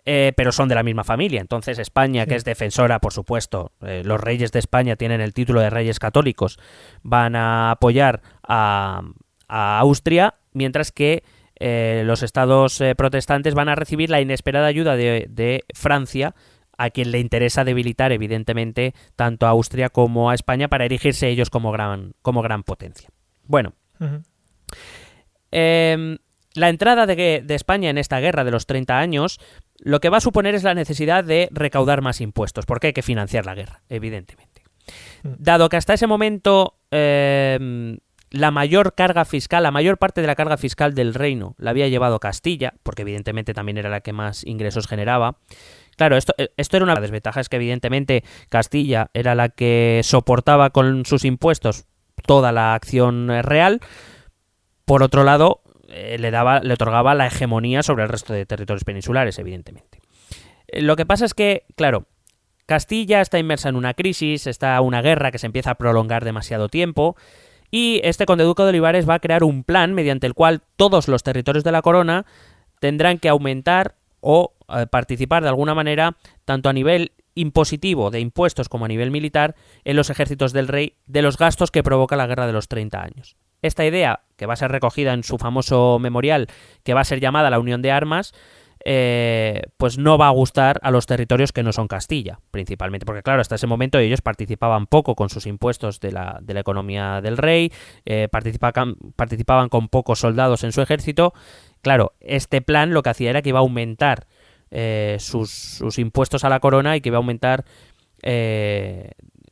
pero son de la misma familia. Entonces España, que es defensora, por supuesto, los reyes de España tienen el título de reyes católicos, van a apoyar a Austria, mientras que los estados protestantes van a recibir la inesperada ayuda de Francia, a quien le interesa debilitar, evidentemente, tanto a Austria como a España para erigirse ellos como gran potencia. Bueno, la entrada de España en esta guerra de los 30 años lo que va a suponer es la necesidad de recaudar más impuestos, porque hay que financiar la guerra, evidentemente. Dado que hasta ese momento la mayor carga fiscal, la mayor parte de la carga fiscal del reino la había llevado Castilla, porque evidentemente también era la que más ingresos generaba. Claro, esto era una desventaja, es que evidentemente Castilla era la que soportaba con sus impuestos toda la acción real. Por otro lado, le otorgaba la hegemonía sobre el resto de territorios peninsulares, evidentemente. Lo que pasa es que, claro, Castilla está inmersa en una crisis, está una guerra que se empieza a prolongar demasiado tiempo, y este conde-duque de Olivares va a crear un plan mediante el cual todos los territorios de la corona tendrán que aumentar o participar de alguna manera, tanto a nivel impositivo de impuestos como a nivel militar, en los ejércitos del rey, de los gastos que provoca la guerra de los 30 años. Esta idea, que va a ser recogida en su famoso memorial, que va a ser llamada la Unión de Armas, pues no va a gustar a los territorios que no son Castilla, principalmente porque, claro, hasta ese momento ellos participaban poco con sus impuestos de la economía del rey, participaban con pocos soldados en su ejército. Claro, este plan lo que hacía era que iba a aumentar sus impuestos a la corona y que iba a aumentar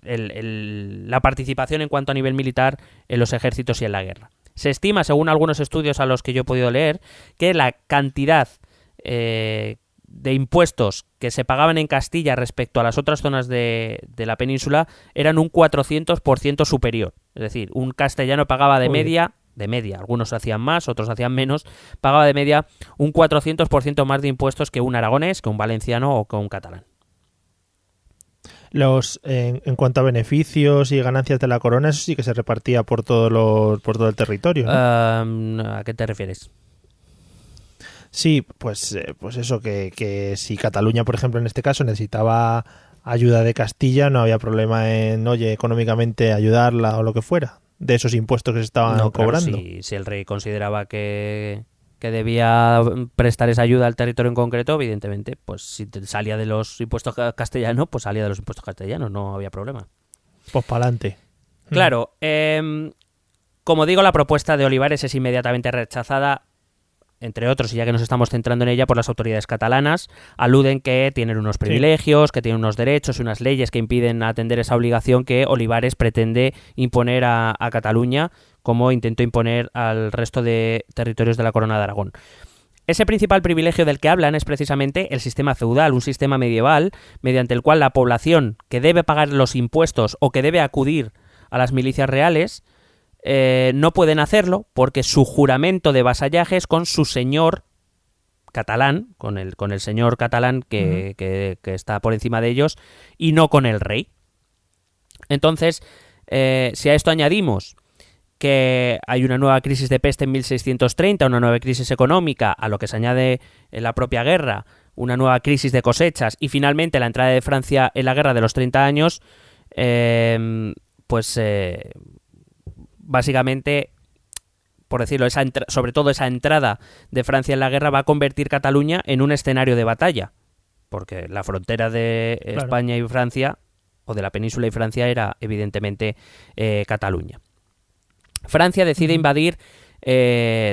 la participación en cuanto a nivel militar en los ejércitos y en la guerra. Se estima, según algunos estudios a los que yo he podido leer, que la cantidad de impuestos que se pagaban en Castilla respecto a las otras zonas de la península eran un 400% superior. Es decir, un castellano pagaba de media, algunos hacían más, otros hacían menos, pagaba de media un 400% más de impuestos que un aragonés, que un valenciano o que un catalán. En cuanto a beneficios y ganancias de la corona, eso sí que se repartía por todo el territorio, ¿no? ¿A qué te refieres? Sí, pues eso, que si Cataluña, por ejemplo, en este caso necesitaba ayuda de Castilla, no había problema en, oye, económicamente ayudarla o lo que fuera, de esos impuestos que se estaban cobrando. Si el rey consideraba que debía prestar esa ayuda al territorio en concreto, evidentemente, pues si salía de los impuestos castellanos, pues salía de los impuestos castellanos, no había problema. Pues para adelante. Claro, como digo, la propuesta de Olivares es inmediatamente rechazada, entre otros, y ya que nos estamos centrando en ella, por las autoridades catalanas. Aluden que tienen unos privilegios, que tienen unos derechos y unas leyes que impiden atender esa obligación que Olivares pretende imponer a Cataluña, como intentó imponer al resto de territorios de la Corona de Aragón. Ese principal privilegio del que hablan es precisamente el sistema feudal, un sistema medieval mediante el cual la población que debe pagar los impuestos o que debe acudir a las milicias reales no pueden hacerlo porque su juramento de vasallaje es con su señor catalán, con el señor catalán que está por encima de ellos, y no con el rey. Entonces, si a esto añadimos que hay una nueva crisis de peste en 1630, una nueva crisis económica, a lo que se añade en la propia guerra, una nueva crisis de cosechas y finalmente la entrada de Francia en la guerra de los 30 años, básicamente, por decirlo, sobre todo esa entrada de Francia en la guerra va a convertir Cataluña en un escenario de batalla, porque la frontera de España y Francia, o de la península y Francia, era evidentemente Cataluña. Francia decide invadir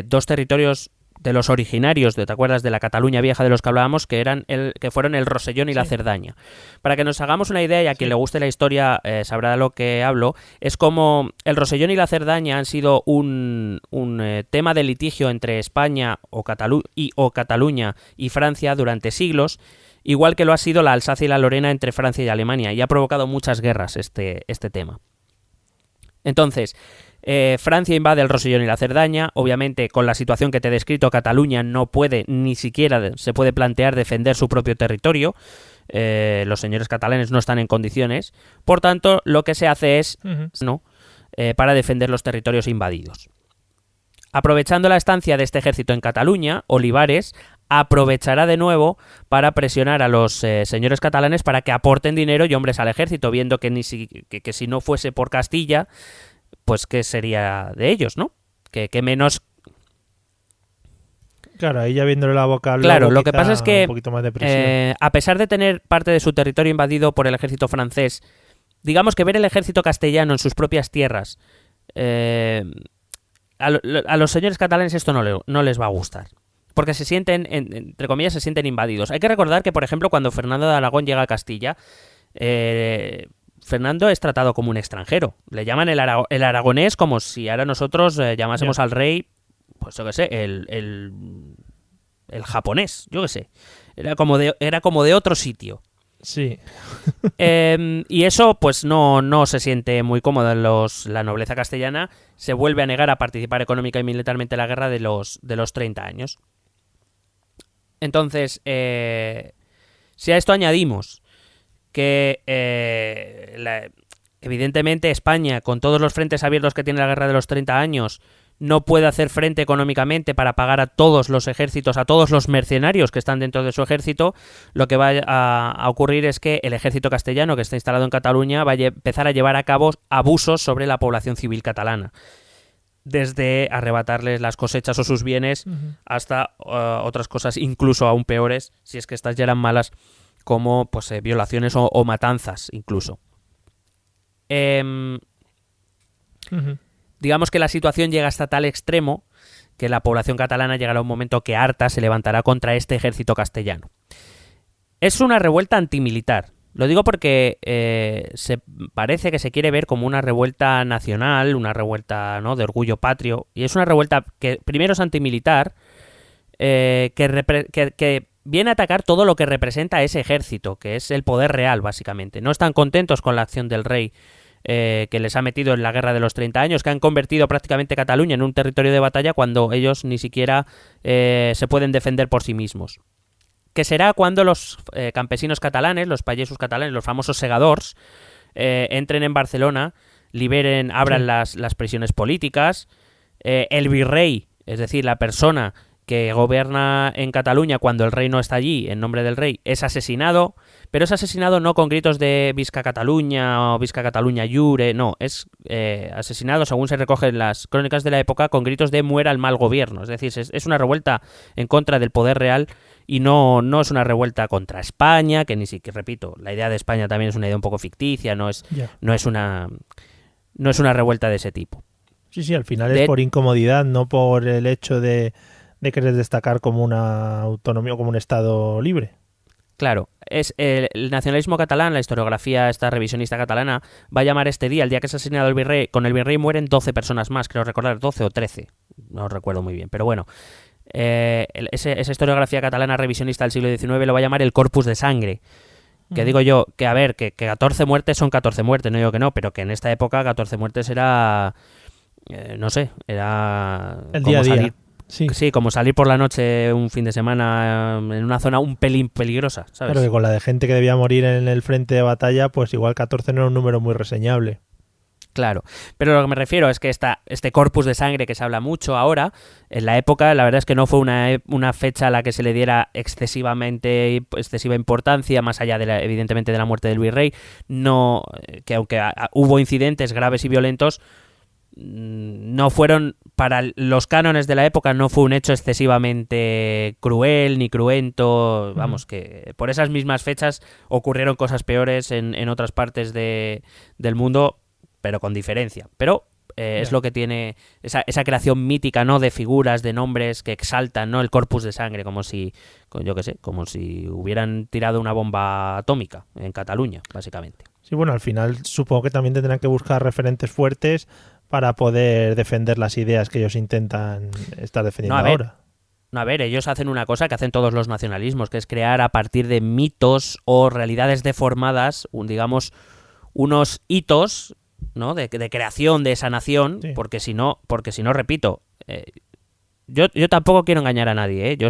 dos territorios de los originarios, ¿te acuerdas? De la Cataluña vieja de los que hablábamos, que fueron el Rosellón y la Cerdaña. Para que nos hagamos una idea, y a quien le guste la historia sabrá de lo que hablo, es como el Rosellón y la Cerdaña han sido un tema de litigio entre España o Cataluña y Francia durante siglos, igual que lo ha sido la Alsacia y la Lorena entre Francia y Alemania, y ha provocado muchas guerras este tema. Entonces, Francia invade el Rosellón y la Cerdaña. Obviamente, con la situación que te he descrito, Cataluña no puede, ni siquiera se puede plantear defender su propio territorio. Los señores catalanes no están en condiciones. Por tanto, lo que se hace es para defender los territorios invadidos. Aprovechando la estancia de este ejército en Cataluña, Olivares aprovechará de nuevo para presionar a los señores catalanes para que aporten dinero y hombres al ejército, viendo que si no fuese por Castilla, pues ¿qué sería de ellos, no? Que menos... Claro, ahí ya viéndole la boca al Claro, lobo, lo que quizá pasa es que, un poquito más de presión. a pesar de tener parte de su territorio invadido por el ejército francés, digamos que ver el ejército castellano en sus propias tierras, a los señores catalanes esto no les va a gustar. Porque se sienten, entre comillas, se sienten invadidos. Hay que recordar que, por ejemplo, cuando Fernando de Aragón llega a Castilla, Fernando es tratado como un extranjero. Le llaman el aragonés, como si ahora nosotros llamásemos al rey, pues yo qué sé, el japonés, yo qué sé. Era como de otro sitio. Sí. Y eso pues no se siente muy cómodo. La nobleza castellana se vuelve a negar a participar económica y militarmente en la guerra de los 30 años. Entonces, si a esto añadimos que evidentemente España, con todos los frentes abiertos que tiene la guerra de los 30 años, no puede hacer frente económicamente para pagar a todos los ejércitos, a todos los mercenarios que están dentro de su ejército, lo que va a ocurrir es que el ejército castellano que está instalado en Cataluña va a empezar a llevar a cabo abusos sobre la población civil catalana. Desde arrebatarles las cosechas o sus bienes hasta otras cosas incluso aún peores, si es que estas ya eran malas, como pues violaciones o matanzas incluso. Digamos que la situación llega hasta tal extremo que la población catalana llegará a un momento que harta se levantará contra este ejército castellano. Es una revuelta antimilitar. Lo digo porque se parece que se quiere ver como una revuelta nacional, una revuelta, ¿no?, de orgullo patrio, y es una revuelta que primero es antimilitar, que viene a atacar todo lo que representa ese ejército, que es el poder real, básicamente. No están contentos con la acción del rey que les ha metido en la guerra de los 30 años, que han convertido prácticamente Cataluña en un territorio de batalla cuando ellos ni siquiera se pueden defender por sí mismos. Que será cuando los campesinos catalanes, los payesos catalanes, los famosos segadors, entren en Barcelona, abran las prisiones políticas, el virrey, es decir, la persona que gobierna en Cataluña cuando el rey no está allí, en nombre del rey, es asesinado, pero es asesinado no con gritos de Visca Cataluña o Visca Cataluña Jure, no, es asesinado, según se recoge en las crónicas de la época, con gritos de muera el mal gobierno. Es decir, es una revuelta en contra del poder real y no es una revuelta contra España, que ni siquiera, repito, la idea de España también es una idea un poco ficticia, no es una revuelta de ese tipo. Sí, al final es por incomodidad, no por el hecho de querer destacar como una autonomía o como un estado libre. Claro, es el nacionalismo catalán, la historiografía esta revisionista catalana, va a llamar este día, el día que es asesinado el virrey. Con el virrey mueren 12 personas más, creo recordar, 12 o 13, no recuerdo muy bien, pero bueno. Esa historiografía catalana revisionista del siglo XIX lo va a llamar el corpus de sangre. Que digo yo, que a ver, que 14 muertes son 14 muertes, no digo que no, pero que en esta época 14 muertes era... no sé, era... el día a día. Sí, como salir por la noche un fin de semana en una zona un pelín peligrosa, ¿sabes? Claro que con la de gente que debía morir en el frente de batalla, pues igual 14 no era un número muy reseñable. Claro, pero lo que me refiero es que este corpus de sangre que se habla mucho ahora, en la época, la verdad es que no fue una fecha a la que se le diera excesiva importancia, más allá evidentemente de la muerte del virrey, no, que aunque hubo incidentes graves y violentos, no fueron, para los cánones de la época, no fue un hecho excesivamente cruel ni cruento. Vamos, que por esas mismas fechas ocurrieron cosas peores en otras partes del mundo, pero con diferencia. Pero es lo que tiene esa creación mítica, ¿no?, de figuras, de nombres que exaltan, ¿no?, el corpus de sangre, como si, yo qué sé, como si hubieran tirado una bomba atómica en Cataluña, básicamente. Sí, bueno, al final supongo que también tendrán que buscar referentes fuertes para poder defender las ideas que ellos intentan estar defendiendo ahora. No, a ver, ellos hacen una cosa que hacen todos los nacionalismos, que es crear a partir de mitos o realidades deformadas, digamos, unos hitos, ¿no? de creación de esa nación, Sí. porque si no, repito, yo tampoco quiero engañar a nadie, ¿eh? Yo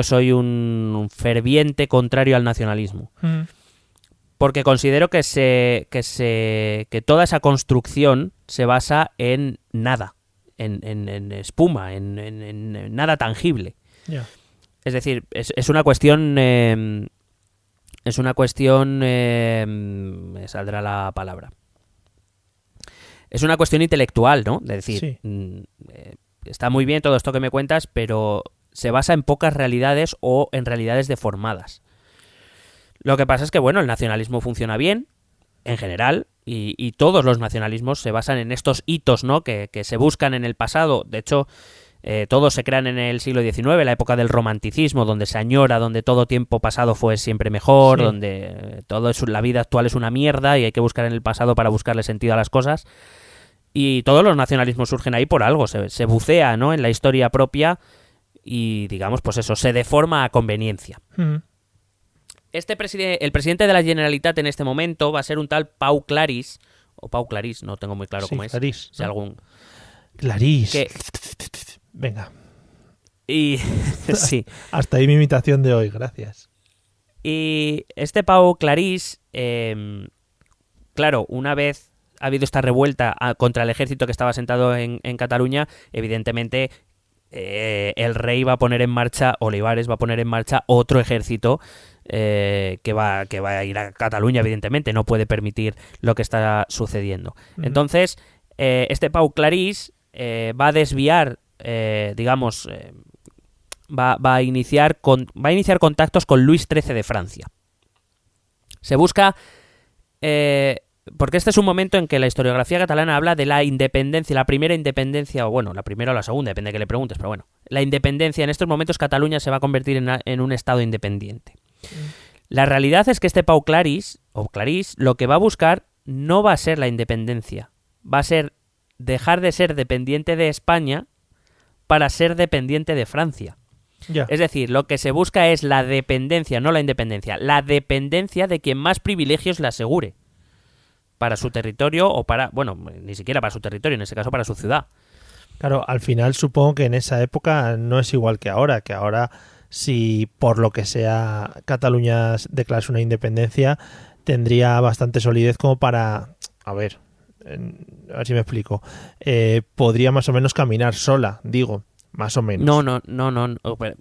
soy un ferviente contrario al nacionalismo. Porque considero que toda esa construcción se basa en nada, en espuma, en nada tangible. Ya. Es decir, es una cuestión... me saldrá la palabra. Es una cuestión intelectual, ¿no? De decir, Sí. Está muy bien todo esto que me cuentas, pero se basa en pocas realidades o en realidades deformadas. Lo que pasa es que, bueno, el nacionalismo funciona bien, en general, y todos los nacionalismos se basan en estos hitos, ¿no? Que se buscan en el pasado. De hecho, todos se crean en el siglo XIX, la época del romanticismo, donde se añora, donde todo tiempo pasado fue siempre mejor, Sí. donde la vida actual es una mierda y hay que buscar en el pasado para buscarle sentido a las cosas. Y todos los nacionalismos surgen ahí por algo, se bucea, ¿no? En la historia propia y, digamos, pues eso, se deforma a conveniencia. El presidente de la Generalitat en este momento va a ser un tal Pau Clarís, o Pau Clarís, no tengo muy claro Sí, cómo es. Clarís, Si ¿no? algún... Clarís. Que- Venga, Y sí. hasta ahí mi imitación de hoy, gracias. Y este Pau Clarís, claro, una vez ha habido esta revuelta contra el ejército que estaba sentado en Cataluña, evidentemente el rey va a poner en marcha, Olivares va a poner en marcha otro ejército que va a ir a Cataluña, evidentemente, no puede permitir lo que está sucediendo. Entonces, este Pau Clarís va a desviar, digamos, va a iniciar contactos con Luis XIII de Francia. Se busca... porque este es un momento en que la historiografía catalana habla de la independencia, la primera independencia, o bueno, la primera o la segunda, depende de que le preguntes, pero bueno, la independencia, en estos momentos Cataluña se va a convertir en un estado independiente. La realidad es que este Pau Clarís, o Clarís, lo que va a buscar no va a ser la independencia, va a ser dejar de ser dependiente de España para ser dependiente de Francia. Ya. Es decir, lo que se busca es la dependencia, no la independencia, la dependencia de quien más privilegios le asegure para su territorio o para, bueno, ni siquiera para su territorio, en ese caso para su ciudad. Claro, al final supongo que en esa época no es igual que ahora si por lo que sea Cataluña declarase una independencia, tendría bastante solidez como para, a ver si me explico, podría más o menos caminar sola, digo, más o menos. No,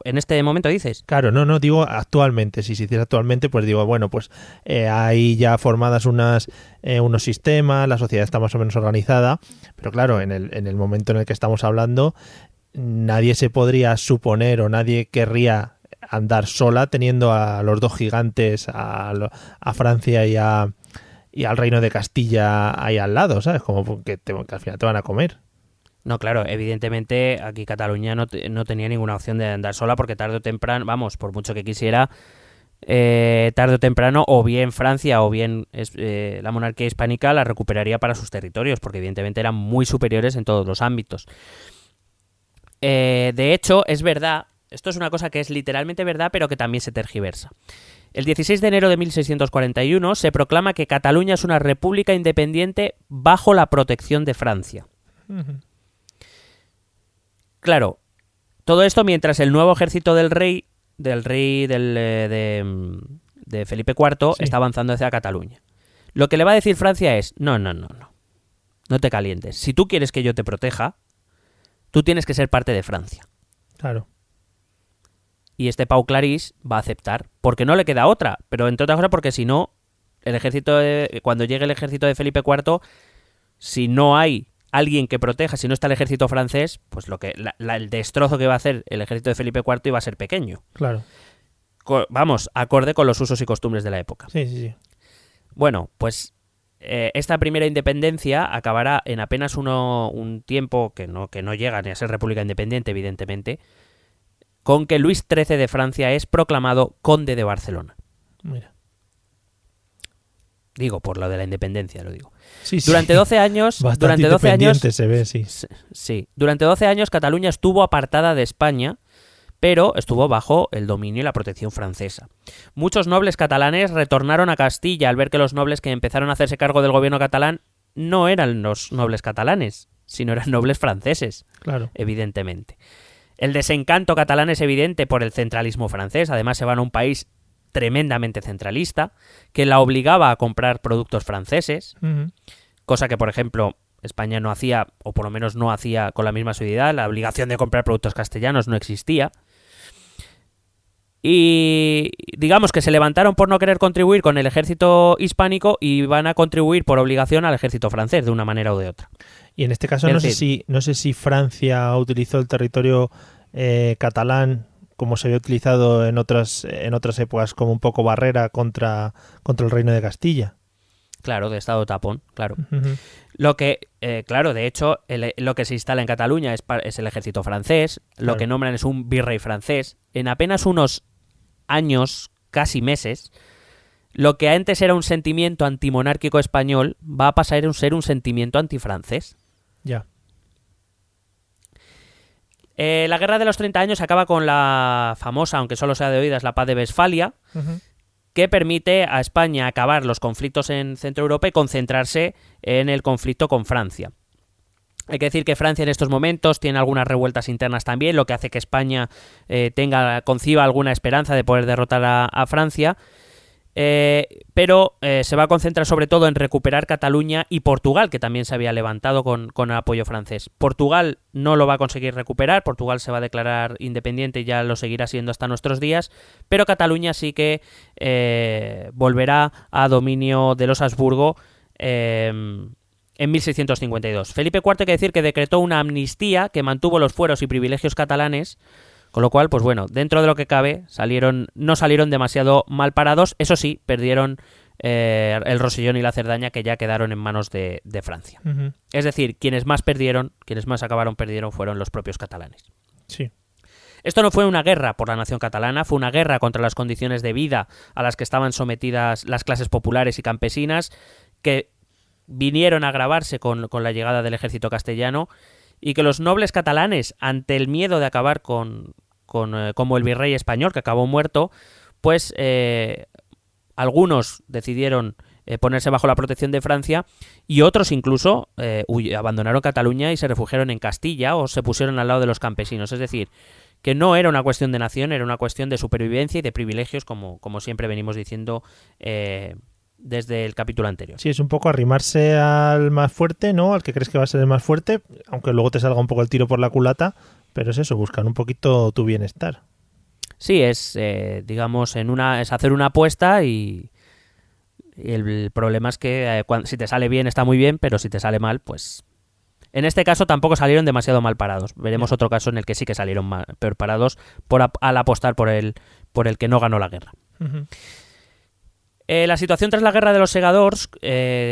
en este momento dices. Claro, no, digo actualmente. Si se hiciera actualmente, pues digo, bueno, pues hay ya formadas unos sistemas, la sociedad está más o menos organizada, pero claro, en el momento en el que estamos hablando, nadie se podría suponer o nadie querría andar sola teniendo a los dos gigantes, a Francia y al Reino de Castilla ahí al lado, ¿sabes? Como que al final te van a comer. No, claro, evidentemente aquí Cataluña no tenía ninguna opción de andar sola porque tarde o temprano, vamos, por mucho que quisiera, tarde o temprano o bien Francia o bien la monarquía hispánica la recuperaría para sus territorios porque evidentemente eran muy superiores en todos los ámbitos. De hecho, es verdad, esto es una cosa que es literalmente verdad pero que también se tergiversa. El 16 de enero de 1641 se proclama que Cataluña es una república independiente bajo la protección de Francia. Claro, todo esto mientras el nuevo ejército de Felipe IV Sí. está avanzando hacia Cataluña. Lo que le va a decir Francia es, no te calientes. Si tú quieres que yo te proteja, tú tienes que ser parte de Francia. Claro. Y este Pau Clarís va a aceptar, porque no le queda otra, pero entre otras cosas porque si no, cuando llegue el ejército de Felipe IV, si no hay alguien que proteja, si no está el ejército francés, pues el destrozo que va a hacer el ejército de Felipe IV iba a ser pequeño. Claro. Vamos, acorde con los usos y costumbres de la época. Sí. Bueno, pues esta primera independencia acabará en apenas un tiempo que no llega ni a ser república independiente, evidentemente, con que Luis XIII de Francia es proclamado conde de Barcelona. Mira. Digo, por lo de la independencia, lo digo. Sí. Durante 12 años... Bastante durante 12 años independiente se ve, sí. Sí. Durante 12 años Cataluña estuvo apartada de España pero estuvo bajo el dominio y la protección francesa. Muchos nobles catalanes retornaron a Castilla al ver que los nobles que empezaron a hacerse cargo del gobierno catalán no eran los nobles catalanes, sino eran nobles franceses, Claro. evidentemente. El desencanto catalán es evidente por el centralismo francés. Además, se van a un país tremendamente centralista que la obligaba a comprar productos franceses, Ujú. cosa que, por ejemplo, España no hacía, o por lo menos no hacía con la misma asiduidad. La obligación de comprar productos castellanos no existía. Y digamos que se levantaron por no querer contribuir con el ejército hispánico y van a contribuir por obligación al ejército francés, de una manera u de otra. Y en este caso Es no sé decir- si Francia utilizó el territorio catalán como se había utilizado en otras épocas como un poco barrera contra el reino de Castilla. Claro, de estado tapón, claro. Ujú. Lo que, claro, de hecho, lo que se instala en Cataluña es el ejército francés, lo Claro. que nombran es un virrey francés. En apenas unos años, casi meses, lo que antes era un sentimiento antimonárquico español va a pasar a ser un sentimiento antifrancés. Ya. La Guerra de los 30 años acaba con la famosa, aunque solo sea de oídas, la Paz de Westfalia, Ujú. que permite a España acabar los conflictos en Centro Europa y concentrarse en el conflicto con Francia. Hay que decir que Francia en estos momentos tiene algunas revueltas internas también, lo que hace que España conciba alguna esperanza de poder derrotar a Francia, pero se va a concentrar sobre todo en recuperar Cataluña y Portugal, que también se había levantado con el apoyo francés. Portugal no lo va a conseguir recuperar, Portugal se va a declarar independiente y ya lo seguirá siendo hasta nuestros días, pero Cataluña sí que volverá a dominio de los Habsburgo en 1652. Felipe IV, hay que decir que decretó una amnistía que mantuvo los fueros y privilegios catalanes, con lo cual, pues bueno, dentro de lo que cabe, no salieron demasiado mal parados. Eso sí, perdieron el Rosellón y la Cerdaña, que ya quedaron en manos de Francia. Ujú. Es decir, quienes más acabaron perdiendo fueron los propios catalanes. Sí. Esto no fue una guerra por la nación catalana, fue una guerra contra las condiciones de vida a las que estaban sometidas las clases populares y campesinas, que vinieron a agravarse con la llegada del ejército castellano, y que los nobles catalanes, ante el miedo de acabar como el virrey español, que acabó muerto, pues algunos decidieron ponerse bajo la protección de Francia y otros incluso abandonaron Cataluña y se refugiaron en Castilla o se pusieron al lado de los campesinos. Es decir, que no era una cuestión de nación, era una cuestión de supervivencia y de privilegios, como siempre venimos diciendo desde el capítulo anterior. Sí, es un poco arrimarse al más fuerte, ¿no? Al que crees que va a ser el más fuerte, aunque luego te salga un poco el tiro por la culata, pero es eso, buscar un poquito tu bienestar. Sí, es, digamos, es hacer una apuesta y el problema es que si te sale bien está muy bien, pero si te sale mal, pues... En este caso tampoco salieron demasiado mal parados. Veremos otro caso en el que sí que salieron peor parados al apostar por el que no ganó la guerra. Ujú. La situación tras la Guerra de los Segadors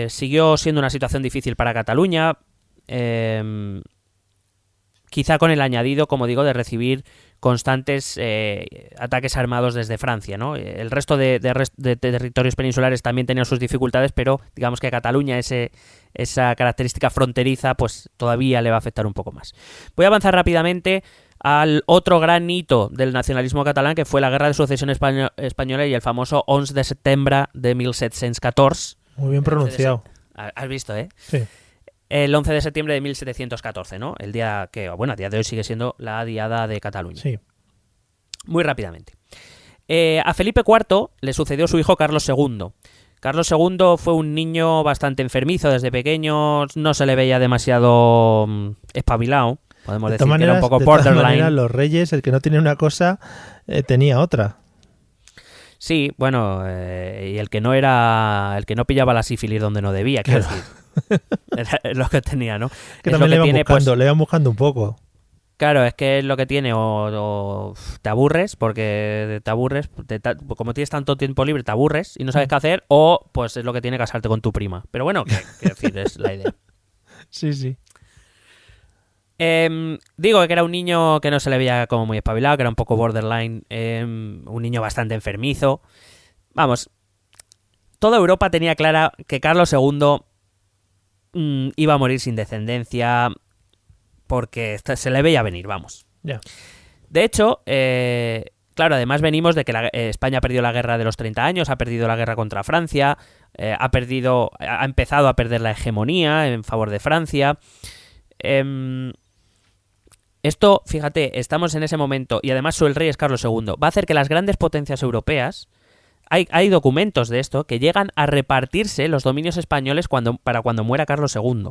siguió siendo una situación difícil para Cataluña, quizá con el añadido, como digo, de recibir constantes ataques armados desde Francia, ¿no? El resto de territorios peninsulares también tenían sus dificultades, pero digamos que a Cataluña esa característica fronteriza pues todavía le va a afectar un poco más. Voy a avanzar rápidamente al otro gran hito del nacionalismo catalán, que fue la Guerra de Sucesión Española y el famoso 11 de setembre de 1714. Muy bien pronunciado. Has visto, ¿eh? Sí. El 11 de septiembre de 1714, ¿no? El día que, bueno, a día de hoy sigue siendo la Diada de Cataluña. Sí. Muy rápidamente. A Felipe IV le sucedió su hijo Carlos II. Carlos II fue un niño bastante enfermizo desde pequeño, no se le veía demasiado espabilado. Podemos decir que era un poco de todas borderline. maneras, los reyes, el que no tenía una cosa, tenía otra. Sí, bueno, y el que no pillaba la sífilis donde no debía, quiero decir. Era lo que tenía, ¿no? Que Es también lo le iban buscando un poco. Claro, es que es lo que tiene, o te aburres, porque te aburres, como tienes tanto tiempo libre, te aburres y no sabes qué hacer, o pues es lo que tiene casarte con tu prima. Pero bueno, que decir, es la idea. Sí, sí. Digo que era un niño que no se le veía como muy espabilado, que era un poco borderline, un niño bastante enfermizo. Vamos, toda Europa tenía clara que Carlos II iba a morir sin descendencia porque se le veía venir, vamos. Ya. De hecho, claro, además venimos de que España ha perdido la guerra de los 30 años, ha perdido la guerra contra Francia, ha empezado a perder la hegemonía en favor de Francia. Esto, fíjate, estamos en ese momento, y además el rey es Carlos II, va a hacer que las grandes potencias europeas, hay documentos de esto, que llegan a repartirse los dominios españoles para cuando muera Carlos II.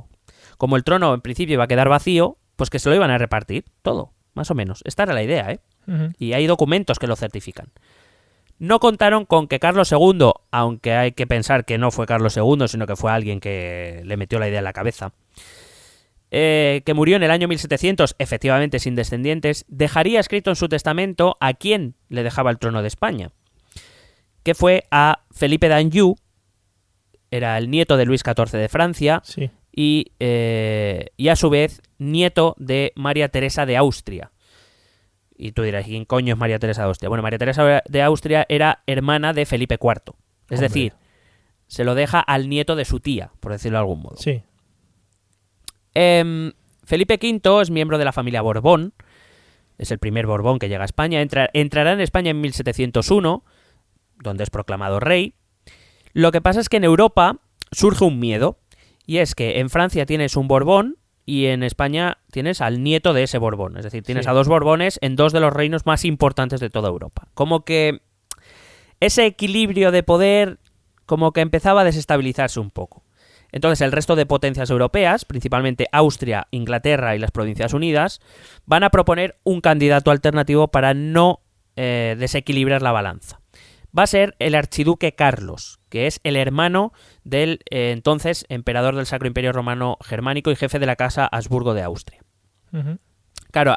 Como el trono en principio iba a quedar vacío, pues que se lo iban a repartir, todo, más o menos. Esta era la idea, ¿eh? Ujú. Y hay documentos que lo certifican. No contaron con que Carlos II, aunque hay que pensar que no fue Carlos II, sino que fue alguien que le metió la idea en la cabeza, que murió en el año 1700, efectivamente sin descendientes, dejaría escrito en su testamento a quién le dejaba el trono de España, que fue a Felipe d'Anjou, era el nieto de Luis XIV de Francia, Sí. y a su vez nieto de María Teresa de Austria. Y tú dirás, ¿quién coño es María Teresa de Austria? Bueno, María Teresa de Austria era hermana de Felipe IV. Es Hombre. decir, se lo deja al nieto de su tía, por decirlo de algún modo. Sí. Felipe V es miembro de la familia Borbón. Es el primer Borbón que llega a España. Entrará en España en 1701, donde es proclamado rey. Lo que pasa es que en Europa surge un miedo. Y es que en Francia tienes un Borbón y en España tienes al nieto de ese Borbón. Es decir, tienes Sí. a dos Borbones en dos de los reinos más importantes de toda Europa. Como que ese equilibrio de poder como que empezaba a desestabilizarse un poco. Entonces el resto de potencias europeas, principalmente Austria, Inglaterra y las Provincias Unidas, van a proponer un candidato alternativo para no desequilibrar la balanza. Va a ser el archiduque Carlos, que es el hermano del entonces emperador del Sacro Imperio Romano Germánico y jefe de la casa Habsburgo de Austria. Ujú. Claro,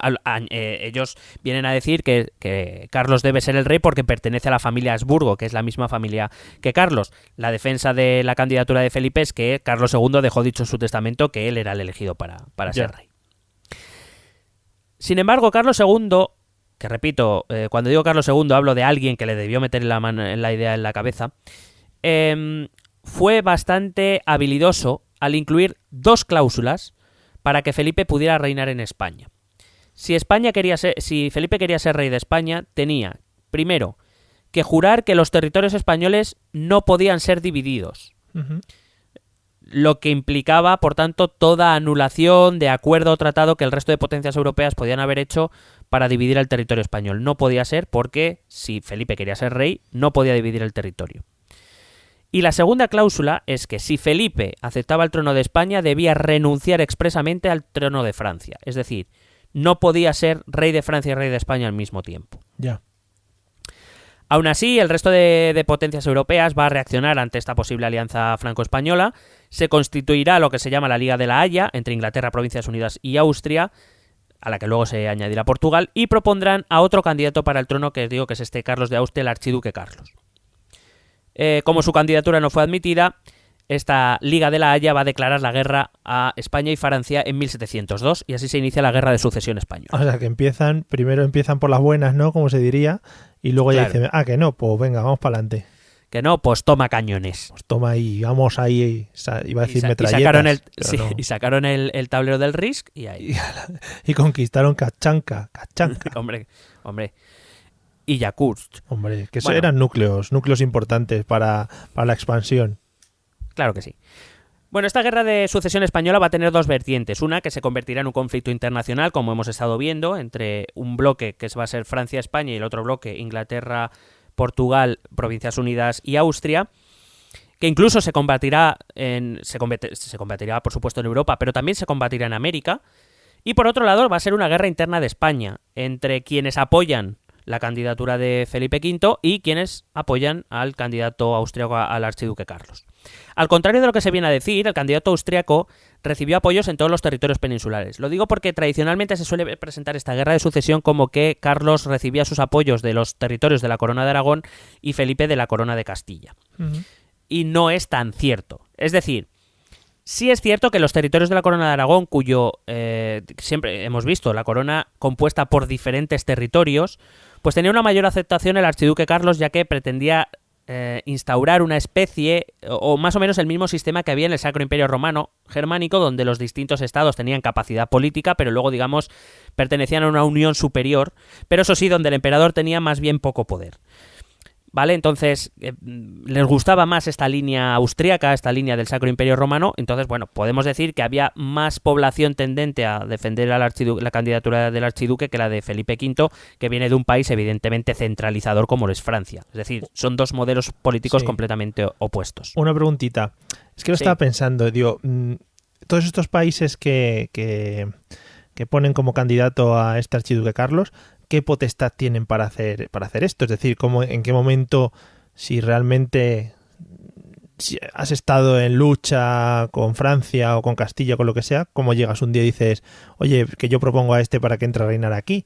ellos vienen a decir que Carlos debe ser el rey porque pertenece a la familia Habsburgo, que es la misma familia que Carlos. La defensa de la candidatura de Felipe es que Carlos II dejó dicho en su testamento que él era el elegido para ser rey. Sin embargo, Carlos II, que repito, cuando digo Carlos II hablo de alguien que le debió meter la idea en la cabeza, fue bastante habilidoso al incluir dos cláusulas para que Felipe pudiera reinar en España. Si Felipe quería ser rey de España, tenía, primero, que jurar que los territorios españoles no podían ser divididos, Ujú. lo que implicaba, por tanto, toda anulación de acuerdo o tratado que el resto de potencias europeas podían haber hecho para dividir el territorio español. No podía ser porque, si Felipe quería ser rey, no podía dividir el territorio. Y la segunda cláusula es que si Felipe aceptaba el trono de España, debía renunciar expresamente al trono de Francia. Es decir, no podía ser rey de Francia y rey de España al mismo tiempo. Ya. Aún así, el resto de potencias europeas va a reaccionar ante esta posible alianza franco-española. Se constituirá lo que se llama la Liga de la Haya entre Inglaterra, Provincias Unidas y Austria, a la que luego se añadirá Portugal, y propondrán a otro candidato para el trono, que os digo que es este Carlos de Austria, el archiduque Carlos. Como su candidatura no fue admitida, esta Liga de la Haya va a declarar la guerra a España y Francia en 1702, y así se inicia la Guerra de Sucesión Española. O sea, que primero empiezan por las buenas, ¿no? Como se diría, y luego ya Claro. dicen, que no, pues venga, vamos para adelante. Que no, pues toma cañones. Pues toma ahí, vamos ahí, iba a decir Y metralletas. sacaron pero no. sacaron el tablero del Risk y ahí. Y conquistaron Kachanka. hombre. Y Yakutsk. Hombre, que eso Bueno. eran núcleos importantes para la expansión. Claro que sí. Bueno, esta guerra de sucesión española va a tener dos vertientes. Una que se convertirá en un conflicto internacional, como hemos estado viendo, entre un bloque que va a ser Francia-España y el otro bloque Inglaterra, Portugal, Provincias Unidas y Austria, que incluso se combatirá por supuesto en Europa, pero también se combatirá en América. Y por otro lado va a ser una guerra interna de España, entre quienes apoyan la candidatura de Felipe V y quienes apoyan al candidato austriaco, al archiduque Carlos. Al contrario de lo que se viene a decir, el candidato austriaco recibió apoyos en todos los territorios peninsulares. Lo digo porque tradicionalmente se suele presentar esta guerra de sucesión como que Carlos recibía sus apoyos de los territorios de la Corona de Aragón y Felipe de la Corona de Castilla. Ujú. Y no es tan cierto. Es decir, sí es cierto que los territorios de la Corona de Aragón, cuyo siempre hemos visto la corona compuesta por diferentes territorios, pues tenía una mayor aceptación el archiduque Carlos, ya que pretendía instaurar una especie, o más o menos el mismo sistema que había en el Sacro Imperio Romano Germánico, donde los distintos estados tenían capacidad política, pero luego, digamos, pertenecían a una unión superior, pero eso sí, donde el emperador tenía más bien poco poder. ¿Vale? Entonces, les gustaba más esta línea austríaca, esta línea del Sacro Imperio Romano. Entonces, bueno, podemos decir que había más población tendente a defender la candidatura del archiduque que la de Felipe V, que viene de un país evidentemente centralizador como lo es Francia. Es decir, son dos modelos políticos completamente opuestos. Una preguntita. Es que lo estaba pensando, digo, todos estos países que ponen como candidato a este archiduque Carlos, ¿qué potestad tienen para hacer esto? Es decir, en qué momento, si realmente has estado en lucha con Francia o con Castilla, con lo que sea, cómo llegas un día y dices, oye, que yo propongo a este para que entre a reinar aquí,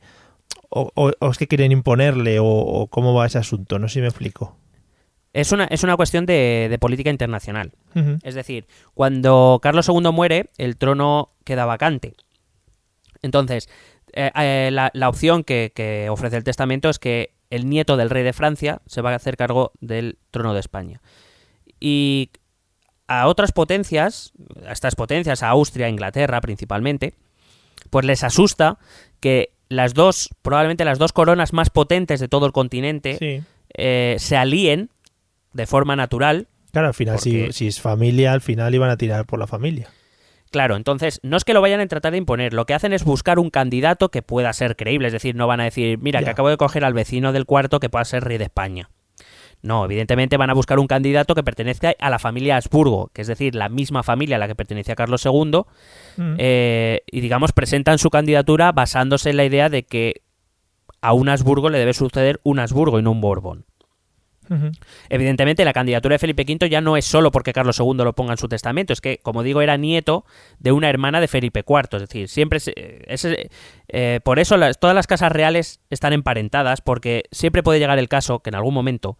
o es que quieren imponerle, o cómo va ese asunto, no sé si me explico. Es una cuestión de política internacional. Uh-huh. Es decir, cuando Carlos II muere, el trono queda vacante. Entonces, la opción que ofrece el testamento es que el nieto del rey de Francia se va a hacer cargo del trono de España. Y a otras potencias, a estas potencias, a Austria, Inglaterra principalmente, pues les asusta que probablemente las dos coronas más potentes de todo el continente se alíen de forma natural. Claro, al final, si es familia, al final iban a tirar por la familia. Claro, entonces, no es que lo vayan a tratar de imponer, lo que hacen es buscar un candidato que pueda ser creíble, es decir, no van a decir, mira, que acabo de coger al vecino del cuarto que pueda ser rey de España. No, evidentemente van a buscar un candidato que pertenezca a la familia Habsburgo, que es decir, la misma familia a la que pertenecía Carlos II, y digamos, presentan su candidatura basándose en la idea de que a un Habsburgo le debe suceder un Habsburgo y no un Borbón. Uh-huh. Evidentemente la candidatura de Felipe V ya no es solo porque Carlos II lo ponga en su testamento, es que, como digo, era nieto de una hermana de Felipe IV, es decir, siempre por eso todas las casas reales están emparentadas, porque siempre puede llegar el caso que en algún momento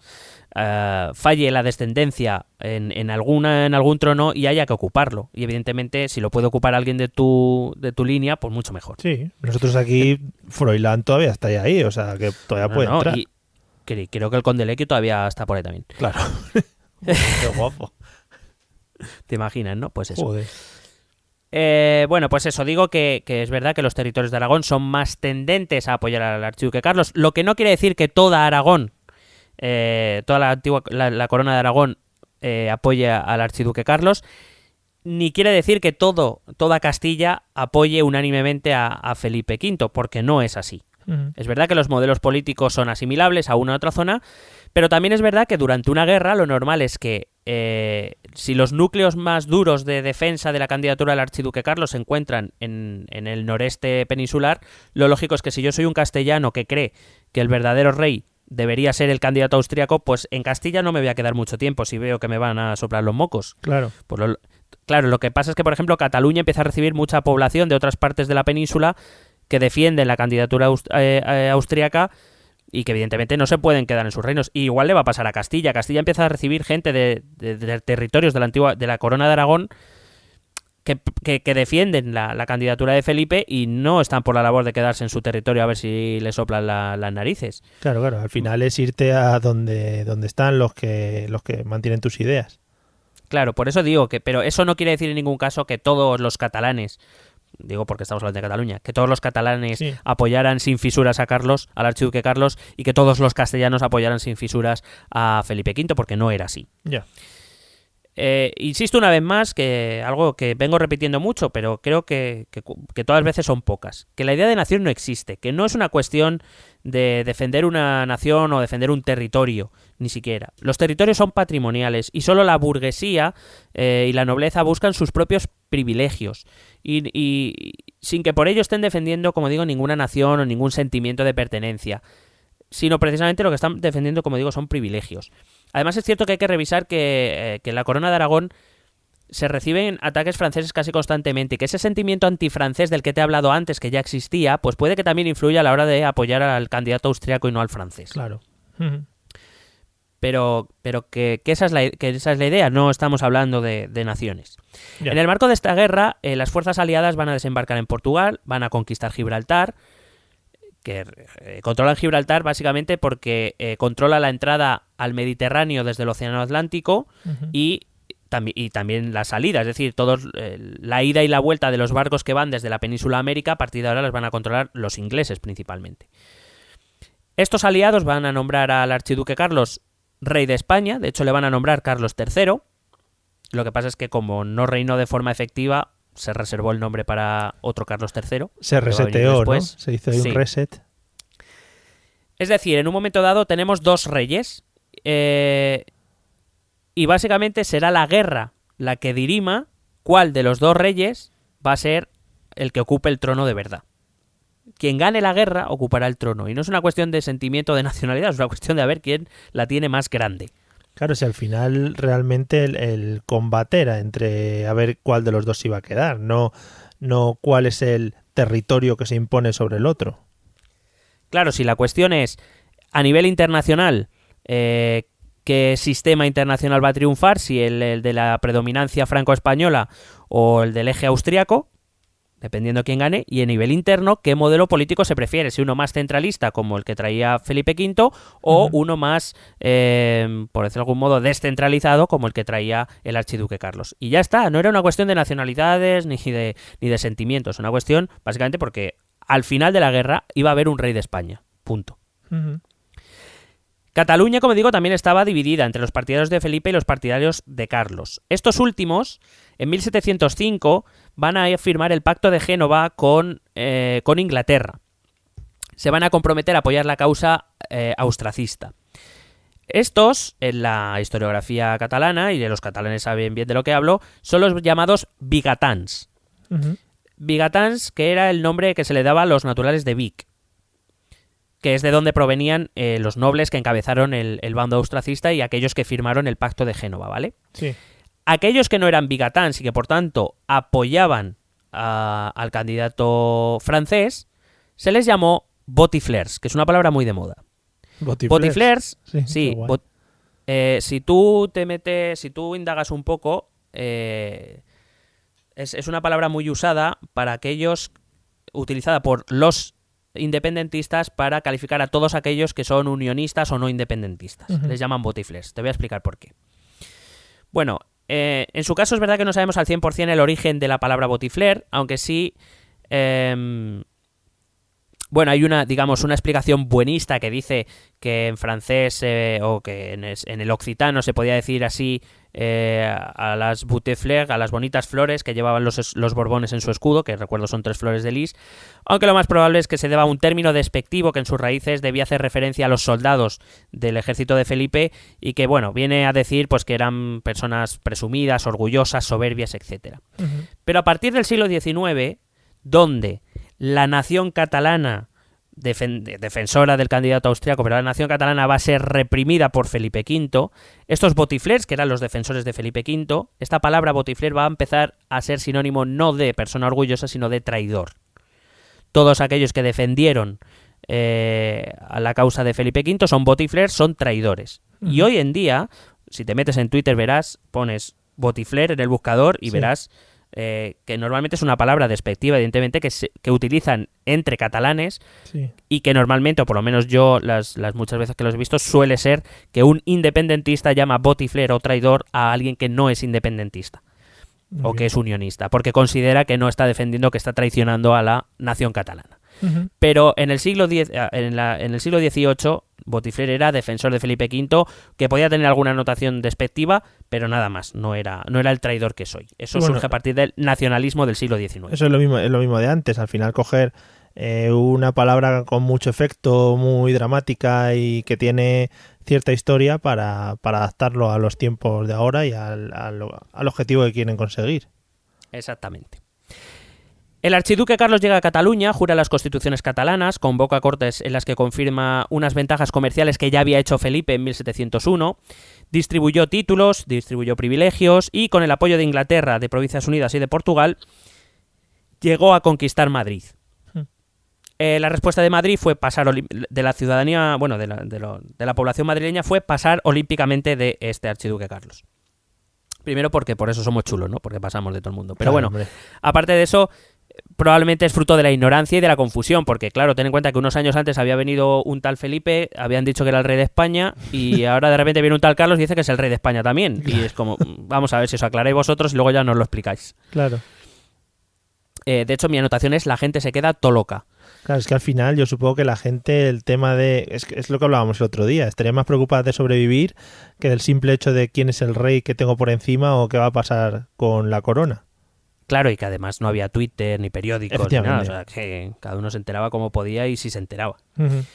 falle la descendencia en algún trono y haya que ocuparlo, y evidentemente si lo puede ocupar alguien de tu línea, pues mucho mejor. Sí, nosotros aquí Froilán todavía está ahí, o sea que todavía puede entrar. Y creo que el conde Lequio todavía está por ahí también. Claro. Qué guapo. ¿Te imaginas, no? Pues eso. Joder. Bueno, pues eso, digo que es verdad que los territorios de Aragón son más tendentes a apoyar al archiduque Carlos, lo que no quiere decir que toda Aragón, toda la corona de Aragón apoye al archiduque Carlos, ni quiere decir que toda Castilla apoye unánimemente a Felipe V, porque no es así. Uh-huh. Es verdad que los modelos políticos son asimilables a una u otra zona, pero también es verdad que durante una guerra lo normal es que si los núcleos más duros de defensa de la candidatura del archiduque Carlos se encuentran en el noreste peninsular, lo lógico es que si yo soy un castellano que cree que el verdadero rey debería ser el candidato austríaco, pues en Castilla no me voy a quedar mucho tiempo si veo que me van a soplar los mocos. Claro. Pues claro, lo que pasa es que, por ejemplo, Cataluña empieza a recibir mucha población de otras partes de la península que defienden la candidatura austríaca y que evidentemente no se pueden quedar en sus reinos. Y igual le va a pasar a Castilla. Castilla empieza a recibir gente de territorios de la corona de Aragón que defienden la candidatura de Felipe y no están por la labor de quedarse en su territorio a ver si le soplan las narices. Claro, al final es irte a donde están los que mantienen tus ideas. Claro, por eso digo pero eso no quiere decir en ningún caso que todos los catalanes, digo porque estamos hablando de Cataluña, que todos los catalanes apoyaran sin fisuras al archiduque Carlos, y que todos los castellanos apoyaran sin fisuras a Felipe V, porque no era así. Ya. Insisto una vez más, que algo que vengo repitiendo mucho, pero creo que todas las veces son pocas, que la idea de nación no existe, que no es una cuestión de defender una nación o defender un territorio, ni siquiera. Los territorios son patrimoniales y solo la burguesía y la nobleza buscan sus propios privilegios y sin que por ello estén defendiendo, como digo, ninguna nación o ningún sentimiento de pertenencia, sino precisamente lo que están defendiendo, como digo, son privilegios. Además es cierto que hay que revisar que en la corona de Aragón se reciben ataques franceses casi constantemente y que ese sentimiento antifrancés del que te he hablado antes, que ya existía, pues puede que también influya a la hora de apoyar al candidato austriaco y no al francés. Claro. Pero que esa es la idea, no estamos hablando de naciones. Ya. En el marco de esta guerra, las fuerzas aliadas van a desembarcar en Portugal, van a conquistar Gibraltar, que controlan Gibraltar básicamente porque controla la entrada al Mediterráneo desde el Océano Atlántico y también la salida, es decir, la ida y la vuelta de los barcos que van desde la península América, a partir de ahora las van a controlar los ingleses principalmente. Estos aliados van a nombrar al archiduque Carlos rey de España, de hecho le van a nombrar Carlos III, lo que pasa es que como no reinó de forma efectiva, se reservó el nombre para otro Carlos III. Se reseteó, ¿no? Se hizo ahí un reset. Es decir, en un momento dado tenemos dos reyes y básicamente será la guerra la que dirima cuál de los dos reyes va a ser el que ocupe el trono de verdad. Quien gane la guerra ocupará el trono. Y no es una cuestión de sentimiento de nacionalidad, es una cuestión de a ver quién la tiene más grande. Claro, si al final realmente el combate era entre a ver cuál de los dos iba a quedar, no cuál es el territorio que se impone sobre el otro. Claro, si la cuestión es a nivel internacional, qué sistema internacional va a triunfar, si el de la predominancia franco-española o el del eje austriaco, dependiendo quién gane, y a nivel interno, qué modelo político se prefiere, si uno más centralista como el que traía Felipe V o uno más, por decirlo de algún modo, descentralizado como el que traía el archiduque Carlos. Y ya está, no era una cuestión de nacionalidades ni de sentimientos, una cuestión básicamente porque al final de la guerra iba a haber un rey de España, punto. Cataluña, como digo, también estaba dividida entre los partidarios de Felipe y los partidarios de Carlos. Estos últimos, en 1705, van a firmar el Pacto de Génova con Inglaterra. Se van a comprometer a apoyar la causa austracista. Estos, en la historiografía catalana, y de los catalanes saben bien de lo que hablo, son los llamados vigatans. Vigatans, que era el nombre que se le daba a los naturales de Vic, que es de donde provenían los nobles que encabezaron el bando austracista y aquellos que firmaron el Pacto de Génova, ¿vale? Sí. Aquellos que no eran vigatans y que por tanto apoyaban al candidato francés, se les llamó botiflers, que es una palabra muy de moda. Botiflers, sí. Si tú indagas un poco, es una palabra muy usada para aquellos, utilizada por los independentistas para calificar a todos aquellos que son unionistas o no independentistas. Les llaman botiflers. Te voy a explicar por qué. Bueno, en su caso es verdad que no sabemos al 100% el origen de la palabra botifler, aunque sí... Bueno, hay una explicación buenista que dice que en francés o que en el occitano se podía decir así a las boutefleurs, a las bonitas flores que llevaban los Borbones en su escudo, que recuerdo son 3 flores de lis, aunque lo más probable es que se deba a un término despectivo que en sus raíces debía hacer referencia a los soldados del ejército de Felipe y que, bueno, viene a decir pues que eran personas presumidas, orgullosas, soberbias, etc. Pero a partir del siglo XIX, donde la nación catalana, defensora del candidato austriaco, pero la nación catalana va a ser reprimida por Felipe V, estos botiflers, que eran los defensores de Felipe V, esta palabra botifler va a empezar a ser sinónimo no de persona orgullosa, sino de traidor. Todos aquellos que defendieron a la causa de Felipe V son botiflers, son traidores. Y hoy en día, si te metes en Twitter, pones botifler en el buscador y verás que normalmente es una palabra despectiva, evidentemente, que utilizan entre catalanes y que normalmente, o por lo menos yo las muchas veces que los he visto, suele ser que un independentista llama botifler o traidor a alguien que no es independentista o que es unionista, porque considera que no está defendiendo, que está traicionando a la nación catalana. Pero en el siglo XVIII, Botifler era defensor de Felipe V, que podía tener alguna anotación despectiva, pero nada más, no era el traidor que soy. Eso surge a partir del nacionalismo del siglo XIX. Eso es lo mismo de antes. Al final coger una palabra con mucho efecto, muy dramática y que tiene cierta historia para adaptarlo a los tiempos de ahora y al objetivo que quieren conseguir. Exactamente. El archiduque Carlos llega a Cataluña, jura las constituciones catalanas, convoca cortes en las que confirma unas ventajas comerciales que ya había hecho Felipe en 1701, distribuyó títulos, distribuyó privilegios y, con el apoyo de Inglaterra, de Provincias Unidas y de Portugal, llegó a conquistar Madrid. La respuesta de Madrid fue pasar de la ciudadanía, bueno, de la población madrileña, fue pasar olímpicamente de este archiduque Carlos. Primero porque por eso somos chulos, ¿no? Porque pasamos de todo el mundo. Pero claro, bueno, hombre. Aparte de eso, probablemente es fruto de la ignorancia y de la confusión, porque claro, ten en cuenta que unos años antes había venido un tal Felipe, habían dicho que era el rey de España, y ahora de repente viene un tal Carlos y dice que es el rey de España también. Y es como, vamos a ver si os aclaráis vosotros y luego ya nos lo explicáis. Claro. De hecho, mi anotación es: la gente se queda todo loca. Claro, es que al final yo supongo que la gente, el tema de... Es lo que hablábamos el otro día, estaría más preocupada de sobrevivir que del simple hecho de quién es el rey que tengo por encima o qué va a pasar con la corona. Claro, y que además no había Twitter ni periódicos ni nada, o sea, que cada uno se enteraba como podía y si se enteraba. Uh-huh.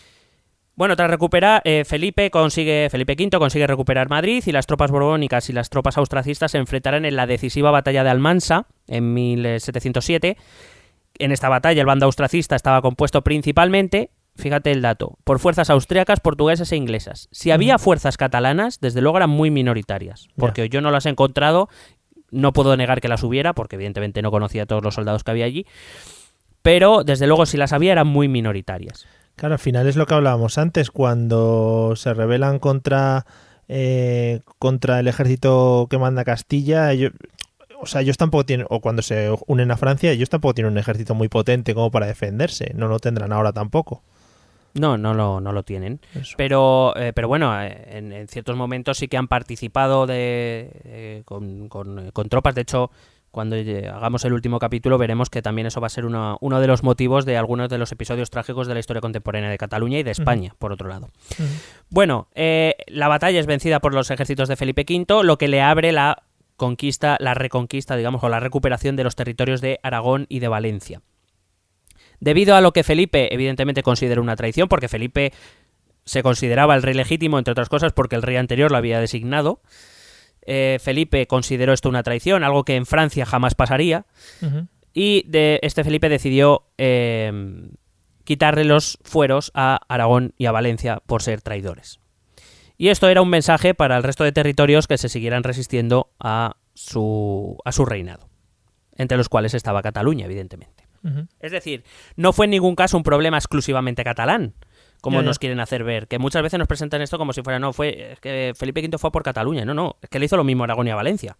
Bueno, tras recuperar, Felipe V consigue recuperar Madrid, y las tropas borbónicas y las tropas austracistas se enfrentarán en la decisiva batalla de Almansa en 1707. En esta batalla el bando austracista estaba compuesto principalmente, fíjate el dato, por fuerzas austriacas, portuguesas e inglesas. Si había fuerzas catalanas, desde luego eran muy minoritarias, porque yo no las he encontrado. No puedo negar que las hubiera, porque evidentemente no conocía a todos los soldados que había allí, pero desde luego si las había eran muy minoritarias. Claro, al final es lo que hablábamos antes, cuando se rebelan contra el ejército que manda Castilla, ellos tampoco tienen, o cuando se unen a Francia, ellos tampoco tienen un ejército muy potente como para defenderse, no lo tendrán ahora tampoco. No lo tienen. Pero bueno, en ciertos momentos sí que han participado con tropas. De hecho, cuando hagamos el último capítulo veremos que también eso va a ser uno de los motivos de algunos de los episodios trágicos de la historia contemporánea de Cataluña y de España, por otro lado. Bueno, la batalla es vencida por los ejércitos de Felipe V, lo que le abre la reconquista, digamos, o la recuperación de los territorios de Aragón y de Valencia. Debido a lo que Felipe evidentemente consideró una traición, porque Felipe se consideraba el rey legítimo, entre otras cosas, porque el rey anterior lo había designado. Felipe consideró esto una traición, algo que en Francia jamás pasaría, y Felipe decidió quitarle los fueros a Aragón y a Valencia por ser traidores. Y esto era un mensaje para el resto de territorios que se siguieran resistiendo a su reinado, entre los cuales estaba Cataluña, evidentemente. Es decir, no fue en ningún caso un problema exclusivamente catalán, como nos quieren hacer ver, que muchas veces nos presentan esto como si fuera, es que Felipe V fue por Cataluña. No, es que le hizo lo mismo a Aragón y a Valencia.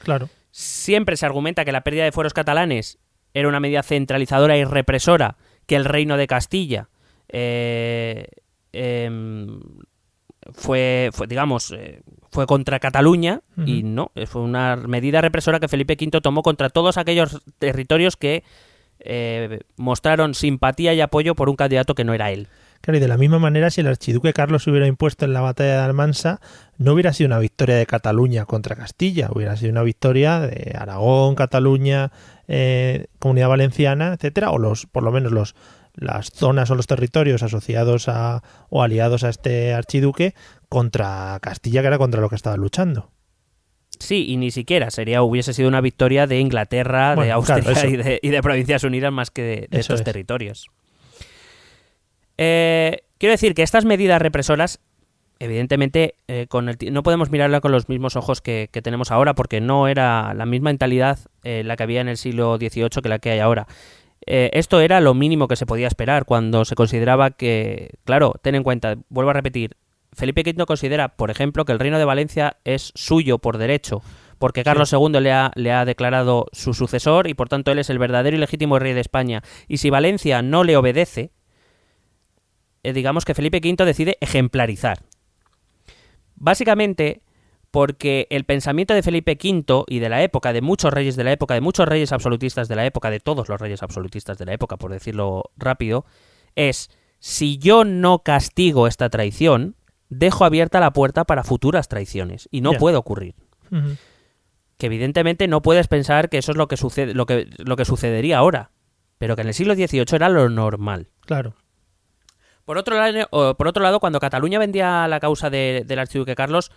Claro. Siempre se argumenta que la pérdida de fueros catalanes era una medida centralizadora y represora, que el reino de Castilla fue contra Cataluña, y no, fue una medida represora que Felipe V tomó contra todos aquellos territorios que mostraron simpatía y apoyo por un candidato que no era él. Claro, y de la misma manera, si el archiduque Carlos se hubiera impuesto en la batalla de Almansa, no hubiera sido una victoria de Cataluña contra Castilla, hubiera sido una victoria de Aragón, Cataluña, Comunidad Valenciana, etcétera, o por lo menos las zonas o los territorios asociados o aliados a este archiduque contra Castilla, que era contra lo que estaba luchando. Sí, y ni siquiera hubiese sido una victoria de Inglaterra, de Austria, claro, y de Provincias Unidas, más que de estos territorios. Quiero decir que estas medidas represoras, evidentemente, no podemos mirarla con los mismos ojos que tenemos ahora, porque no era la misma mentalidad la que había en el siglo XVIII que la que hay ahora. Esto era lo mínimo que se podía esperar cuando se consideraba que, claro, ten en cuenta, vuelvo a repetir, Felipe V considera, por ejemplo, que el reino de Valencia es suyo por derecho, porque Carlos II le ha declarado su sucesor y por tanto él es el verdadero y legítimo rey de España. Y si Valencia no le obedece, digamos que Felipe V decide ejemplarizar. Básicamente porque el pensamiento de Felipe V y de la época, de muchos reyes de la época, de muchos reyes absolutistas de la época, de todos los reyes absolutistas de la época, por decirlo rápido, es: si yo no castigo esta traición, dejo abierta la puerta para futuras traiciones, y no puede ocurrir. Que evidentemente no puedes pensar que eso es lo que sucede, lo que sucedería ahora, pero que en el siglo XVIII era lo normal. Claro. Por otro lado, cuando Cataluña defendía la causa del archiduque Carlos,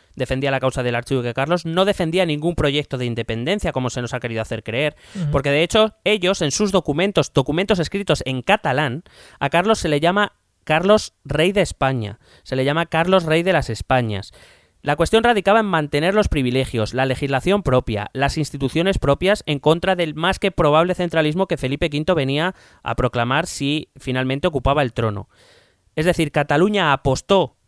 no defendía ningún proyecto de independencia, como se nos ha querido hacer creer, porque de hecho ellos, en sus documentos escritos en catalán, a Carlos se le llama Carlos Rey de España, se le llama Carlos Rey de las Españas. La cuestión radicaba en mantener los privilegios, la legislación propia, las instituciones propias, en contra del más que probable centralismo que Felipe V venía a proclamar si finalmente ocupaba el trono. Es decir, Cataluña apostó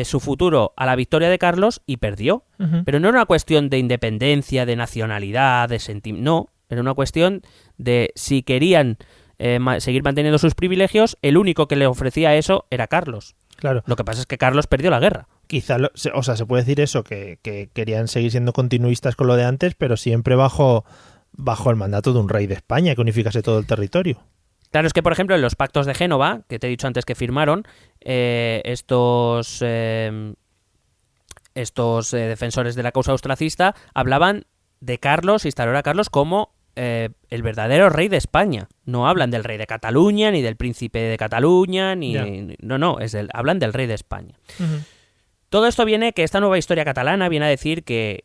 su futuro a la victoria de Carlos y perdió. Pero no era una cuestión de independencia, de nacionalidad, de sentimiento. No, Era una cuestión de si querían seguir manteniendo sus privilegios, el único que le ofrecía eso era Carlos. Claro. Lo que pasa es que Carlos perdió la guerra. Quizá, se puede decir eso, que querían seguir siendo continuistas con lo de antes, pero siempre bajo el mandato de un rey de España que unificase todo el territorio. Claro, es que, por ejemplo, en los pactos de Génova, que te he dicho antes que firmaron, estos defensores de la causa austracista hablaban de Carlos, instalar a Carlos como el verdadero rey de España. No hablan del rey de Cataluña, ni del príncipe de Cataluña, ni... No, hablan del rey de España. Uh-huh. Todo esto viene que esta nueva historia catalana viene a decir que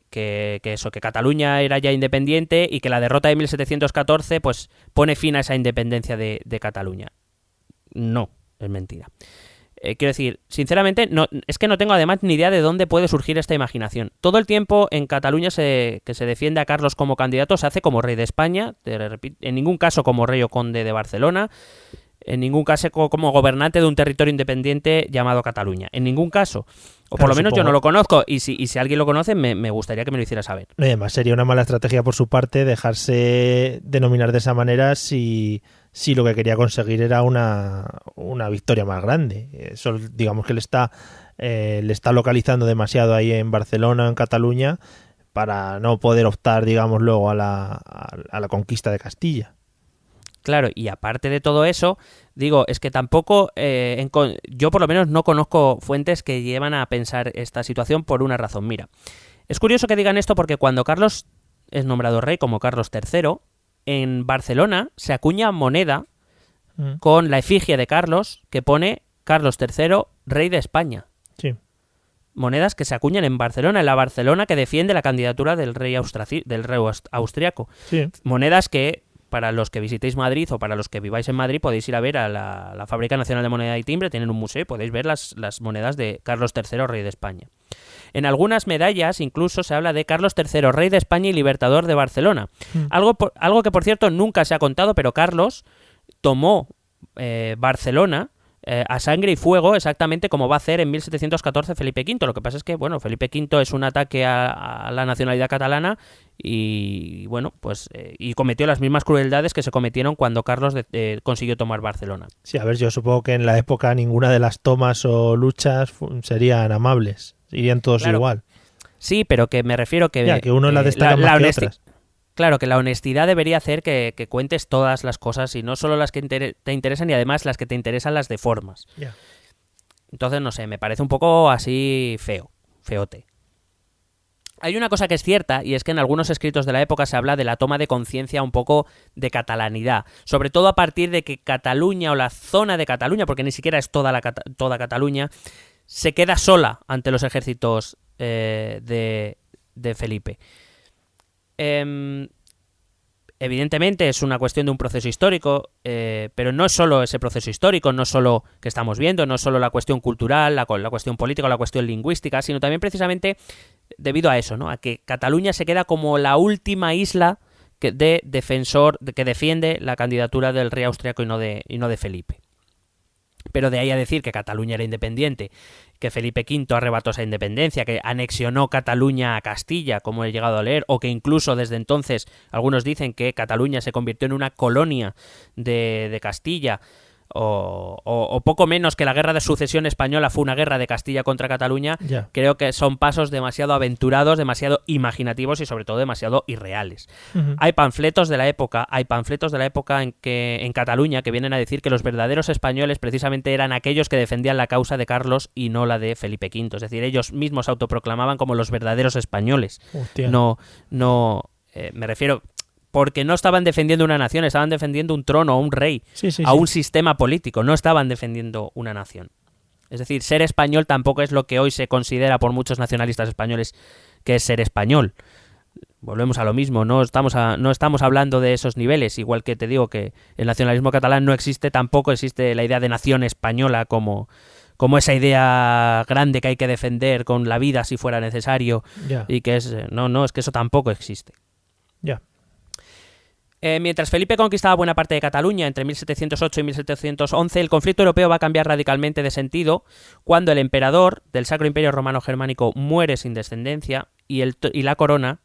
Cataluña era ya independiente y que la derrota de 1714 pues pone fin a esa independencia de Cataluña. No, es mentira. Quiero decir, sinceramente, es que no tengo además ni idea de dónde puede surgir esta imaginación. Todo el tiempo en Cataluña que se defiende a Carlos como candidato se hace como rey de España, en ningún caso como rey o conde de Barcelona, en ningún caso como gobernante de un territorio independiente llamado Cataluña. En ningún caso. O por lo menos yo no lo conozco, y si alguien lo conoce me gustaría que me lo hiciera saber. Además sería una mala estrategia por su parte dejarse denominar de esa manera si lo que quería conseguir era una victoria más grande. Eso, digamos que le está localizando demasiado ahí en Barcelona o en Cataluña para no poder optar, digamos, luego a la conquista de Castilla. Claro, y aparte de todo eso, digo, es que tampoco, yo por lo menos no conozco fuentes que llevan a pensar esta situación por una razón. Mira, es curioso que digan esto porque cuando Carlos es nombrado rey como Carlos III, en Barcelona se acuña moneda con la efigie de Carlos que pone Carlos III, rey de España. Sí. Monedas que se acuñan en Barcelona, en la Barcelona que defiende la candidatura del rey austriaco. Sí. Monedas que, para los que visitéis Madrid o para los que viváis en Madrid, podéis ir a ver a la Fábrica Nacional de Moneda y Timbre, tienen un museo y podéis ver las monedas de Carlos III, rey de España. En algunas medallas incluso se habla de Carlos III, rey de España y libertador de Barcelona. Algo que, por cierto, nunca se ha contado, pero Carlos tomó Barcelona a sangre y fuego, exactamente como va a hacer en 1714 Felipe V. Lo que pasa es que, bueno, Felipe V es un ataque a la nacionalidad catalana y, bueno, pues y cometió las mismas crueldades que se cometieron cuando Carlos consiguió tomar Barcelona. Sí, a ver, yo supongo que en la época ninguna de las tomas o luchas serían amables, irían todos igual. Sí, pero que me refiero que... Ya, que uno la destaca más que otras. Claro, que la honestidad debería hacer que cuentes todas las cosas y no solo las que te interesan y además las que te interesan las deformas. Yeah. Entonces, no sé, me parece un poco así feote. Hay una cosa que es cierta y es que en algunos escritos de la época se habla de la toma de conciencia un poco de catalanidad, sobre todo a partir de que Cataluña o la zona de Cataluña, porque ni siquiera es toda Cataluña, se queda sola ante los ejércitos de Felipe. Evidentemente es una cuestión de un proceso histórico, pero no es solo ese proceso histórico, no es solo que estamos viendo, no es solo la cuestión cultural, la cuestión política o la cuestión lingüística, sino también precisamente debido a eso, ¿no? A que Cataluña se queda como la última isla que defiende la candidatura del rey austriaco y no de Felipe. Pero de ahí a decir que Cataluña era independiente, que Felipe V arrebató esa independencia, que anexionó Cataluña a Castilla, como he llegado a leer, o que incluso desde entonces algunos dicen que Cataluña se convirtió en una colonia de Castilla, o poco menos que la guerra de sucesión española fue una guerra de Castilla contra Cataluña, Yeah. Creo que son pasos demasiado aventurados, demasiado imaginativos y sobre todo demasiado irreales. Uh-huh. Hay panfletos de la época en Cataluña que vienen a decir que los verdaderos españoles precisamente eran aquellos que defendían la causa de Carlos y no la de Felipe V. Es decir, ellos mismos se autoproclamaban como los verdaderos españoles. Hostia. Me refiero... Porque no estaban defendiendo una nación, estaban defendiendo un trono o un rey, un sistema político, no estaban defendiendo una nación. Es decir, ser español tampoco es lo que hoy se considera por muchos nacionalistas españoles que es ser español. Volvemos a lo mismo, no estamos hablando de esos niveles, igual que te digo que el nacionalismo catalán no existe, tampoco existe la idea de nación española como esa idea grande que hay que defender con la vida si fuera necesario, Yeah. y que es que eso tampoco existe. Ya. Mientras Felipe conquistaba buena parte de Cataluña entre 1708 y 1711, el conflicto europeo va a cambiar radicalmente de sentido cuando el emperador del Sacro Imperio Romano Germánico muere sin descendencia y la corona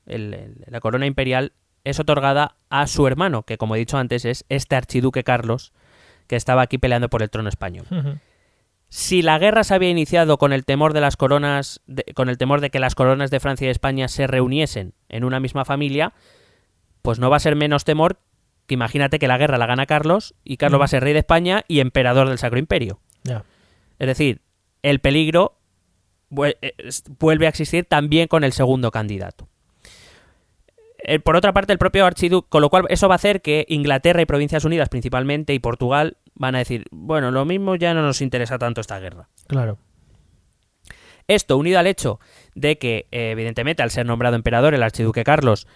imperial es otorgada a su hermano, que como he dicho antes es este archiduque Carlos, que estaba aquí peleando por el trono español. Si la guerra se había iniciado con el temor de las coronas, con el temor de que las coronas de Francia y España se reuniesen en una misma familia, pues no va a ser menos temor que imagínate que la guerra la gana Carlos y Carlos va a ser rey de España y emperador del Sacro Imperio. Ya. Es decir, el peligro vuelve a existir también con el segundo candidato. Por otra parte, el propio archiduque, con lo cual eso va a hacer que Inglaterra y Provincias Unidas principalmente y Portugal van a decir, bueno, lo mismo ya no nos interesa tanto esta guerra. Claro. Esto unido al hecho de que, evidentemente, al ser nombrado emperador el archiduque Carlos,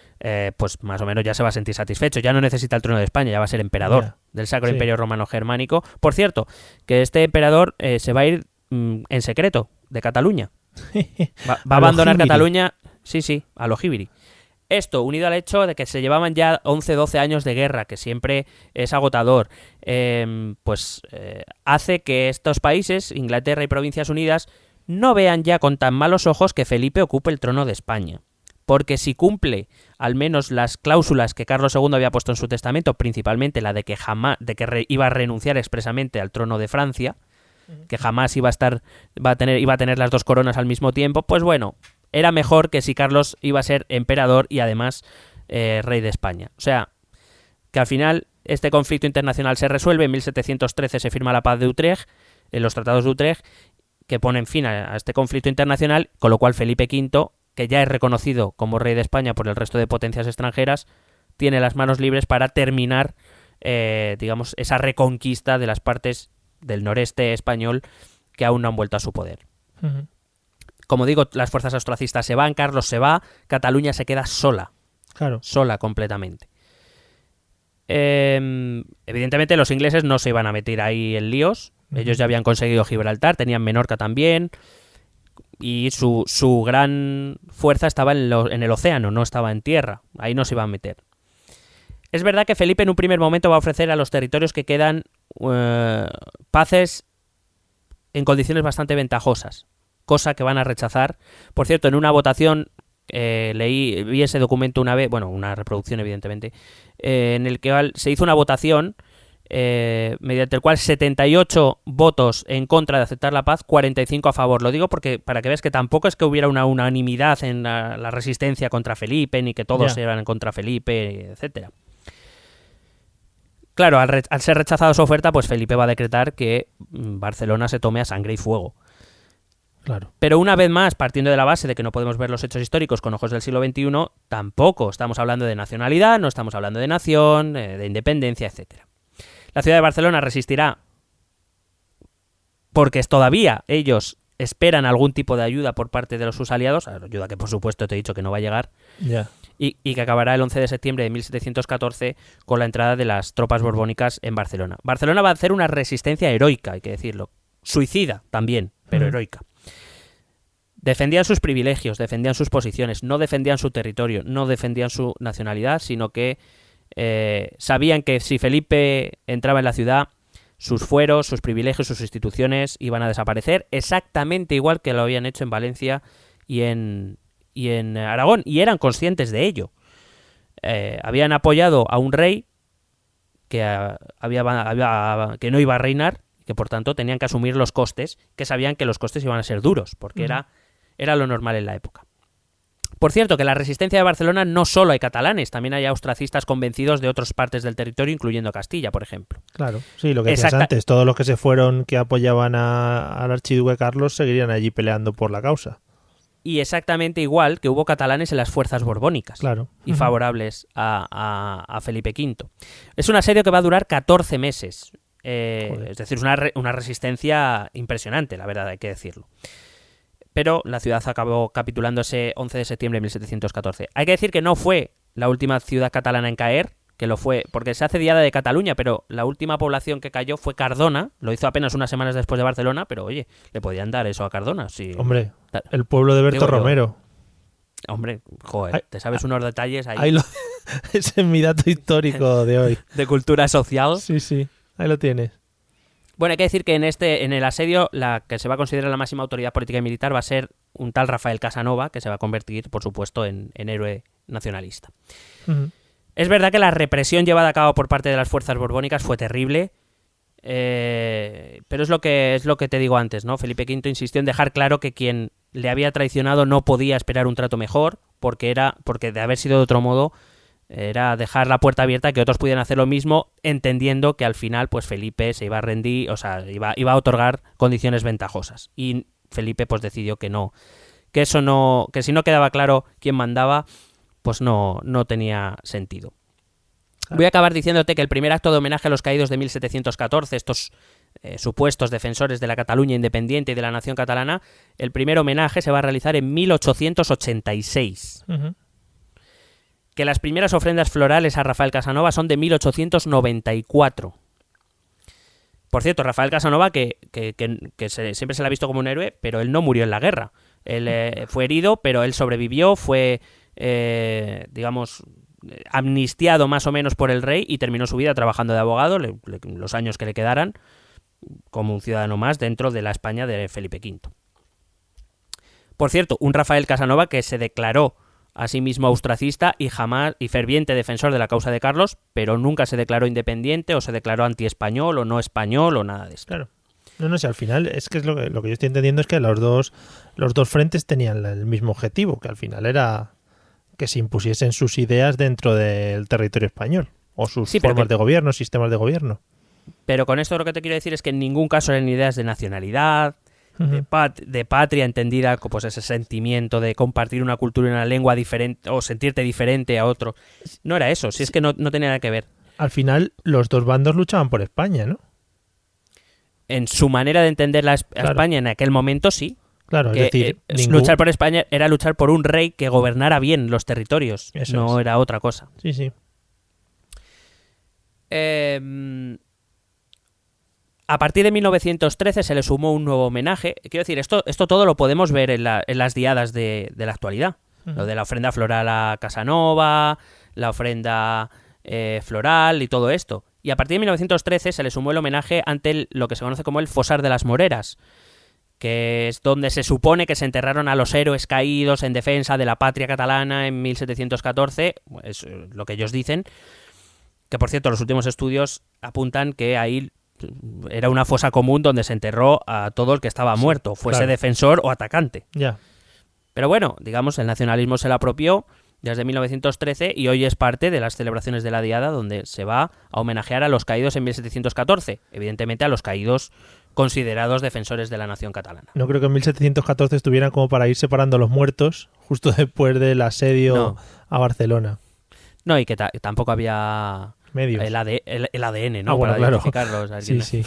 pues más o menos ya se va a sentir satisfecho, ya no necesita el trono de España, ya va a ser emperador del Sacro Imperio Romano Germánico. Por cierto, que este emperador se va a ir en secreto de Cataluña. Va a abandonar Cataluña, a lo jibiri. Esto, unido al hecho de que se llevaban ya 11-12 años de guerra, que siempre es agotador, hace que estos países, Inglaterra y Provincias Unidas, no vean ya con tan malos ojos que Felipe ocupe el trono de España. Porque si cumple al menos las cláusulas que Carlos II había puesto en su testamento, principalmente la de que iba a renunciar expresamente al trono de Francia, que jamás iba a tener las dos coronas al mismo tiempo, pues bueno, era mejor que si Carlos iba a ser emperador y además rey de España. O sea, que al final este conflicto internacional se resuelve. En 1713 se firma la paz de Utrecht, en los tratados de Utrecht, que ponen fin a este conflicto internacional, con lo cual Felipe V, que ya es reconocido como rey de España por el resto de potencias extranjeras, tiene las manos libres para terminar, digamos, esa reconquista de las partes del noreste español que aún no han vuelto a su poder. Como digo, las fuerzas austracistas se van, Carlos se va, Cataluña se queda sola. Claro. Sola completamente. Evidentemente los ingleses no se iban a meter ahí en líos. Ellos ya habían conseguido Gibraltar, tenían Menorca también. Y su gran fuerza estaba en el océano, no estaba en tierra. Ahí no se iban a meter. Es verdad que Felipe en un primer momento va a ofrecer a los territorios que quedan paces en condiciones bastante ventajosas, cosa que van a rechazar. Por cierto, en una votación, vi ese documento una vez, bueno, una reproducción evidentemente, en el que se hizo una votación mediante el cual 78 votos en contra de aceptar la paz, 45 a favor. Lo digo porque para que veas que tampoco es que hubiera una unanimidad en la resistencia contra Felipe, ni que todos eran contra Felipe, etcétera. Claro, al ser rechazada su oferta, pues Felipe va a decretar que Barcelona se tome a sangre y fuego. Claro. Pero una vez más, partiendo de la base de que no podemos ver los hechos históricos con ojos del siglo XXI, tampoco estamos hablando de nacionalidad, no estamos hablando de nación, de independencia, etcétera. La ciudad de Barcelona resistirá porque todavía ellos esperan algún tipo de ayuda por parte de sus aliados, ayuda que por supuesto te he dicho que no va a llegar, y que acabará el 11 de septiembre de 1714 con la entrada de las tropas borbónicas en Barcelona. Barcelona va a hacer una resistencia heroica, hay que decirlo, suicida también, pero heroica. Defendían sus privilegios, defendían sus posiciones, no defendían su territorio, no defendían su nacionalidad, sino que sabían que si Felipe entraba en la ciudad, sus fueros, sus privilegios, sus instituciones iban a desaparecer exactamente igual que lo habían hecho en Valencia y en Aragón, y eran conscientes de ello. Habían apoyado a un rey que no iba a reinar, que por tanto tenían que asumir los costes, que sabían que los costes iban a ser duros, porque era lo normal en la época. Por cierto, que en la resistencia de Barcelona no solo hay catalanes, también hay austracistas convencidos de otras partes del territorio, incluyendo Castilla, por ejemplo. Claro, sí, lo que decías antes, todos los que se fueron, que apoyaban al archiduque Carlos, seguirían allí peleando por la causa. Y exactamente igual que hubo catalanes en las fuerzas borbónicas, claro, y favorables a Felipe V. Es un asedio que va a durar 14 meses, es decir, una resistencia impresionante, la verdad, hay que decirlo. Pero la ciudad acabó capitulando ese 11 de septiembre de 1714. Hay que decir que no fue la última ciudad catalana en caer, que lo fue, porque se hace Diada de Cataluña, pero la última población que cayó fue Cardona, lo hizo apenas unas semanas después de Barcelona, pero oye, le podían dar eso a Cardona. Sí. Hombre, el pueblo de Berto Romero. Hombre, joder, te sabes unos detalles ahí. Ese es mi dato histórico de hoy. De cultura social. Sí, ahí lo tienes. Bueno, hay que decir que en el asedio la que se va a considerar la máxima autoridad política y militar va a ser un tal Rafael Casanova, que se va a convertir, por supuesto, en héroe nacionalista. Es verdad que la represión llevada a cabo por parte de las fuerzas borbónicas fue terrible, pero es lo que te digo antes, ¿no? Felipe V insistió en dejar claro que quien le había traicionado no podía esperar un trato mejor, porque de haber sido de otro modo era dejar la puerta abierta a que otros pudieran hacer lo mismo, entendiendo que al final pues Felipe se iba a rendir, o sea, iba a otorgar condiciones ventajosas. Y Felipe pues decidió que no, que eso no, que si no quedaba claro quién mandaba, pues no tenía sentido. Voy a acabar diciéndote que el primer acto de homenaje a los caídos de 1714, estos supuestos defensores de la Cataluña independiente y de la nación catalana, el primer homenaje se va a realizar en 1886. Uh-huh. Que las primeras ofrendas florales a Rafael Casanova son de 1894. Por cierto, Rafael Casanova, que siempre se le ha visto como un héroe, pero él no murió en la guerra. Él fue herido, pero él sobrevivió, fue, digamos, amnistiado más o menos por el rey y terminó su vida trabajando de abogado, los años que le quedaran, como un ciudadano más dentro de la España de Felipe V. Por cierto, un Rafael Casanova que se declaró a sí mismo ostracista y ferviente defensor de la causa de Carlos, pero nunca se declaró independiente o se declaró antiespañol o no español o nada de esto. Claro. No, si al final es que lo que yo estoy entendiendo es que los dos frentes tenían el mismo objetivo, que al final era que se impusiesen sus ideas dentro del territorio español o sus formas de gobierno, sistemas de gobierno. Pero con esto lo que te quiero decir es que en ningún caso eran ideas de nacionalidad, de patria entendida, pues ese sentimiento de compartir una cultura y una lengua diferente o sentirte diferente a otro. No era eso, si es que no tenía nada que ver. Al final los dos bandos luchaban por España, ¿no? En su manera de entender claro. España en aquel momento sí. Claro, es decir, luchar por España era luchar por un rey que gobernara bien los territorios, no era otra cosa. Sí. A partir de 1913 se le sumó un nuevo homenaje. Quiero decir, esto todo lo podemos ver en las diadas de la actualidad. Uh-huh. Lo de la ofrenda floral a Casanova, la ofrenda floral y todo esto. Y a partir de 1913 se le sumó el homenaje ante lo que se conoce como el Fosar de las Moreras, que es donde se supone que se enterraron a los héroes caídos en defensa de la patria catalana en 1714, es lo que ellos dicen, que por cierto los últimos estudios apuntan que ahí era una fosa común donde se enterró a todo el que estaba muerto, fuese defensor o atacante. Ya. Pero bueno, digamos, el nacionalismo se lo apropió desde 1913 y hoy es parte de las celebraciones de la Diada, donde se va a homenajear a los caídos en 1714, evidentemente a los caídos considerados defensores de la nación catalana. No creo que en 1714 estuvieran como para ir separando a los muertos justo después del asedio a Barcelona. No, y que tampoco había medios. El ADN, ¿no? Bueno, para claro. identificarlos. Sí.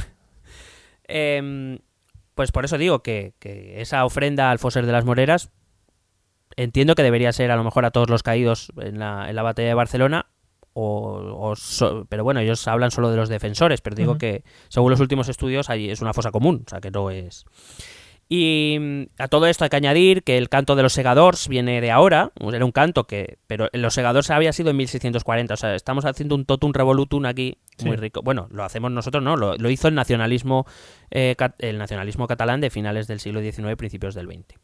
Pues por eso digo que esa ofrenda al Fosar de las Moreras entiendo que debería ser a lo mejor a todos los caídos en la batalla de Barcelona, pero bueno, ellos hablan solo de los defensores, pero digo que según los últimos estudios ahí es una fosa común, o sea que no es. Y a todo esto hay que añadir que el canto de los segadors viene de ahora, era un canto pero los segadors había sido en 1640, o sea, estamos haciendo un totum revolutum aquí muy rico. Bueno, lo hacemos nosotros, ¿no? Lo hizo el nacionalismo catalán de finales del siglo XIX, principios del XX.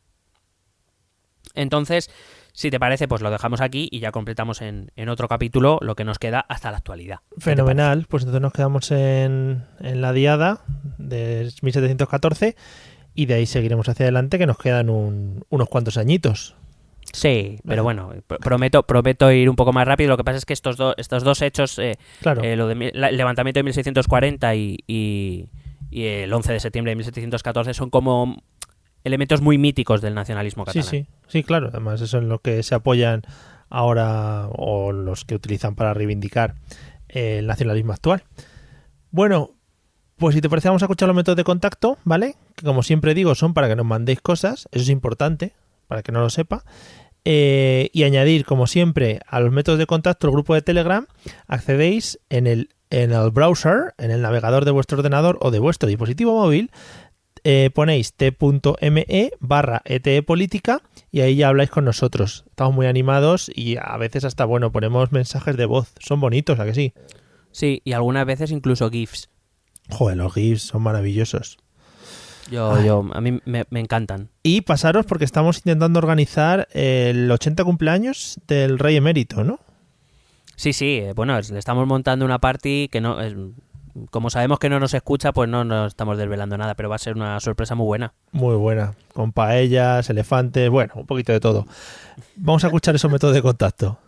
Entonces, si te parece, pues lo dejamos aquí y ya completamos en otro capítulo lo que nos queda hasta la actualidad. Fenomenal, pues entonces nos quedamos en la Diada de 1714 y de ahí seguiremos hacia adelante, que nos quedan unos cuantos añitos. Sí, pero bueno, prometo ir un poco más rápido. Lo que pasa es que estos dos hechos, lo de el levantamiento de 1640 y el 11 de septiembre de 1714 son como elementos muy míticos del nacionalismo catalán. Sí, claro. Además, eso es en lo que se apoyan ahora o los que utilizan para reivindicar el nacionalismo actual. Bueno, pues si te parece vamos a escuchar los métodos de contacto, ¿vale? Que como siempre digo son para que nos mandéis cosas, eso es importante, para que no lo sepa. Y añadir, como siempre, a los métodos de contacto el grupo de Telegram, accedéis en el browser, en el navegador de vuestro ordenador o de vuestro dispositivo móvil, ponéis t.me/etepolítica y ahí ya habláis con nosotros. Estamos muy animados y a veces hasta, ponemos mensajes de voz. Son bonitos, ¿a que sí? Sí, y algunas veces incluso GIFs. Joder, los GIFs son maravillosos. A mí me encantan. Y pasaros porque estamos intentando organizar el 80 cumpleaños del Rey Emérito, ¿no? Sí, bueno, le estamos montando una party que no... como sabemos que no nos escucha, pues no nos estamos desvelando nada, pero va a ser una sorpresa muy buena. Muy buena, con paellas, elefantes, bueno, un poquito de todo. Vamos a escuchar esos métodos de contacto.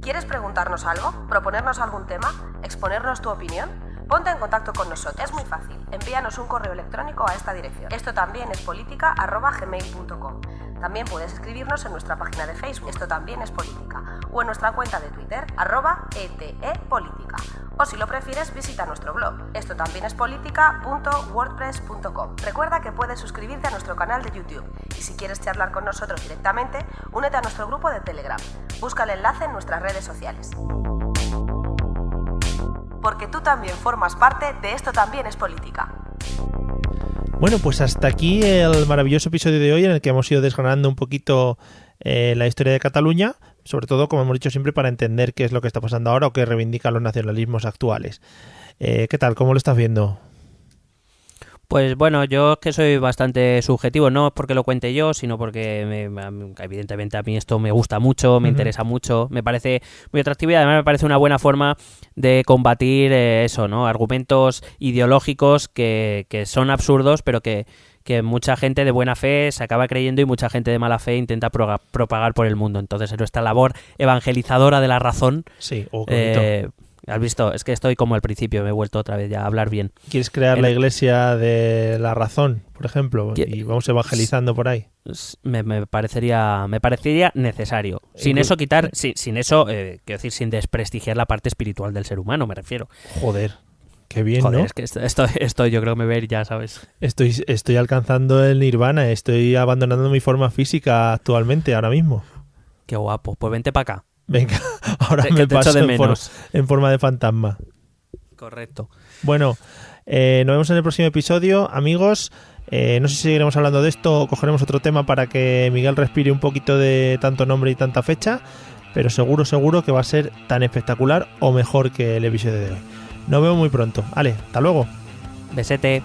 ¿Quieres preguntarnos algo? ¿Proponernos algún tema? ¿Exponernos tu opinión? Ponte en contacto con nosotros. Es muy fácil. Envíanos un correo electrónico a esta dirección. Esto también es política@gmail.com. También puedes escribirnos en nuestra página de Facebook, Esto también es política, o en nuestra cuenta de Twitter, @etepolítica. O si lo prefieres, visita nuestro blog, estotambiénespolitica.wordpress.com. Recuerda que puedes suscribirte a nuestro canal de YouTube y si quieres charlar con nosotros directamente, únete a nuestro grupo de Telegram. Busca el enlace en nuestras redes sociales. Porque tú también formas parte de Esto también es política. Bueno, pues hasta aquí el maravilloso episodio de hoy en el que hemos ido desgranando un poquito la historia de Cataluña, sobre todo, como hemos dicho siempre, para entender qué es lo que está pasando ahora o qué reivindican los nacionalismos actuales. ¿Qué tal? ¿Cómo lo estás viendo? Pues bueno, yo es que soy bastante subjetivo, no porque lo cuente yo, sino porque evidentemente a mí esto me gusta mucho, me interesa mucho, me parece muy atractivo y además me parece una buena forma de combatir eso, ¿no? Argumentos ideológicos que son absurdos, pero que mucha gente de buena fe se acaba creyendo y mucha gente de mala fe intenta propagar por el mundo. Entonces, en nuestra labor evangelizadora de la razón... Sí, ¿has visto? Es que estoy como al principio, me he vuelto otra vez ya a hablar bien. ¿Quieres crear la iglesia de la razón, por ejemplo? Y vamos evangelizando por ahí. Me parecería necesario. Sin eso quitar, sin eso, quiero decir, sin desprestigiar la parte espiritual del ser humano, me refiero. Joder, qué bien, ¿no? ¿no? Es que esto yo creo que me voy a ir ya, ¿sabes? Estoy alcanzando el nirvana, estoy abandonando mi forma física actualmente, ahora mismo. Qué guapo, pues vente para acá. Venga, ahora me paso en forma de fantasma. Correcto. Bueno, nos vemos en el próximo episodio, amigos. No sé si seguiremos hablando de esto o cogeremos otro tema para que Miguel respire un poquito de tanto nombre y tanta fecha, pero seguro que va a ser tan espectacular o mejor que el episodio de hoy. Nos vemos muy pronto. Hasta luego. Besete.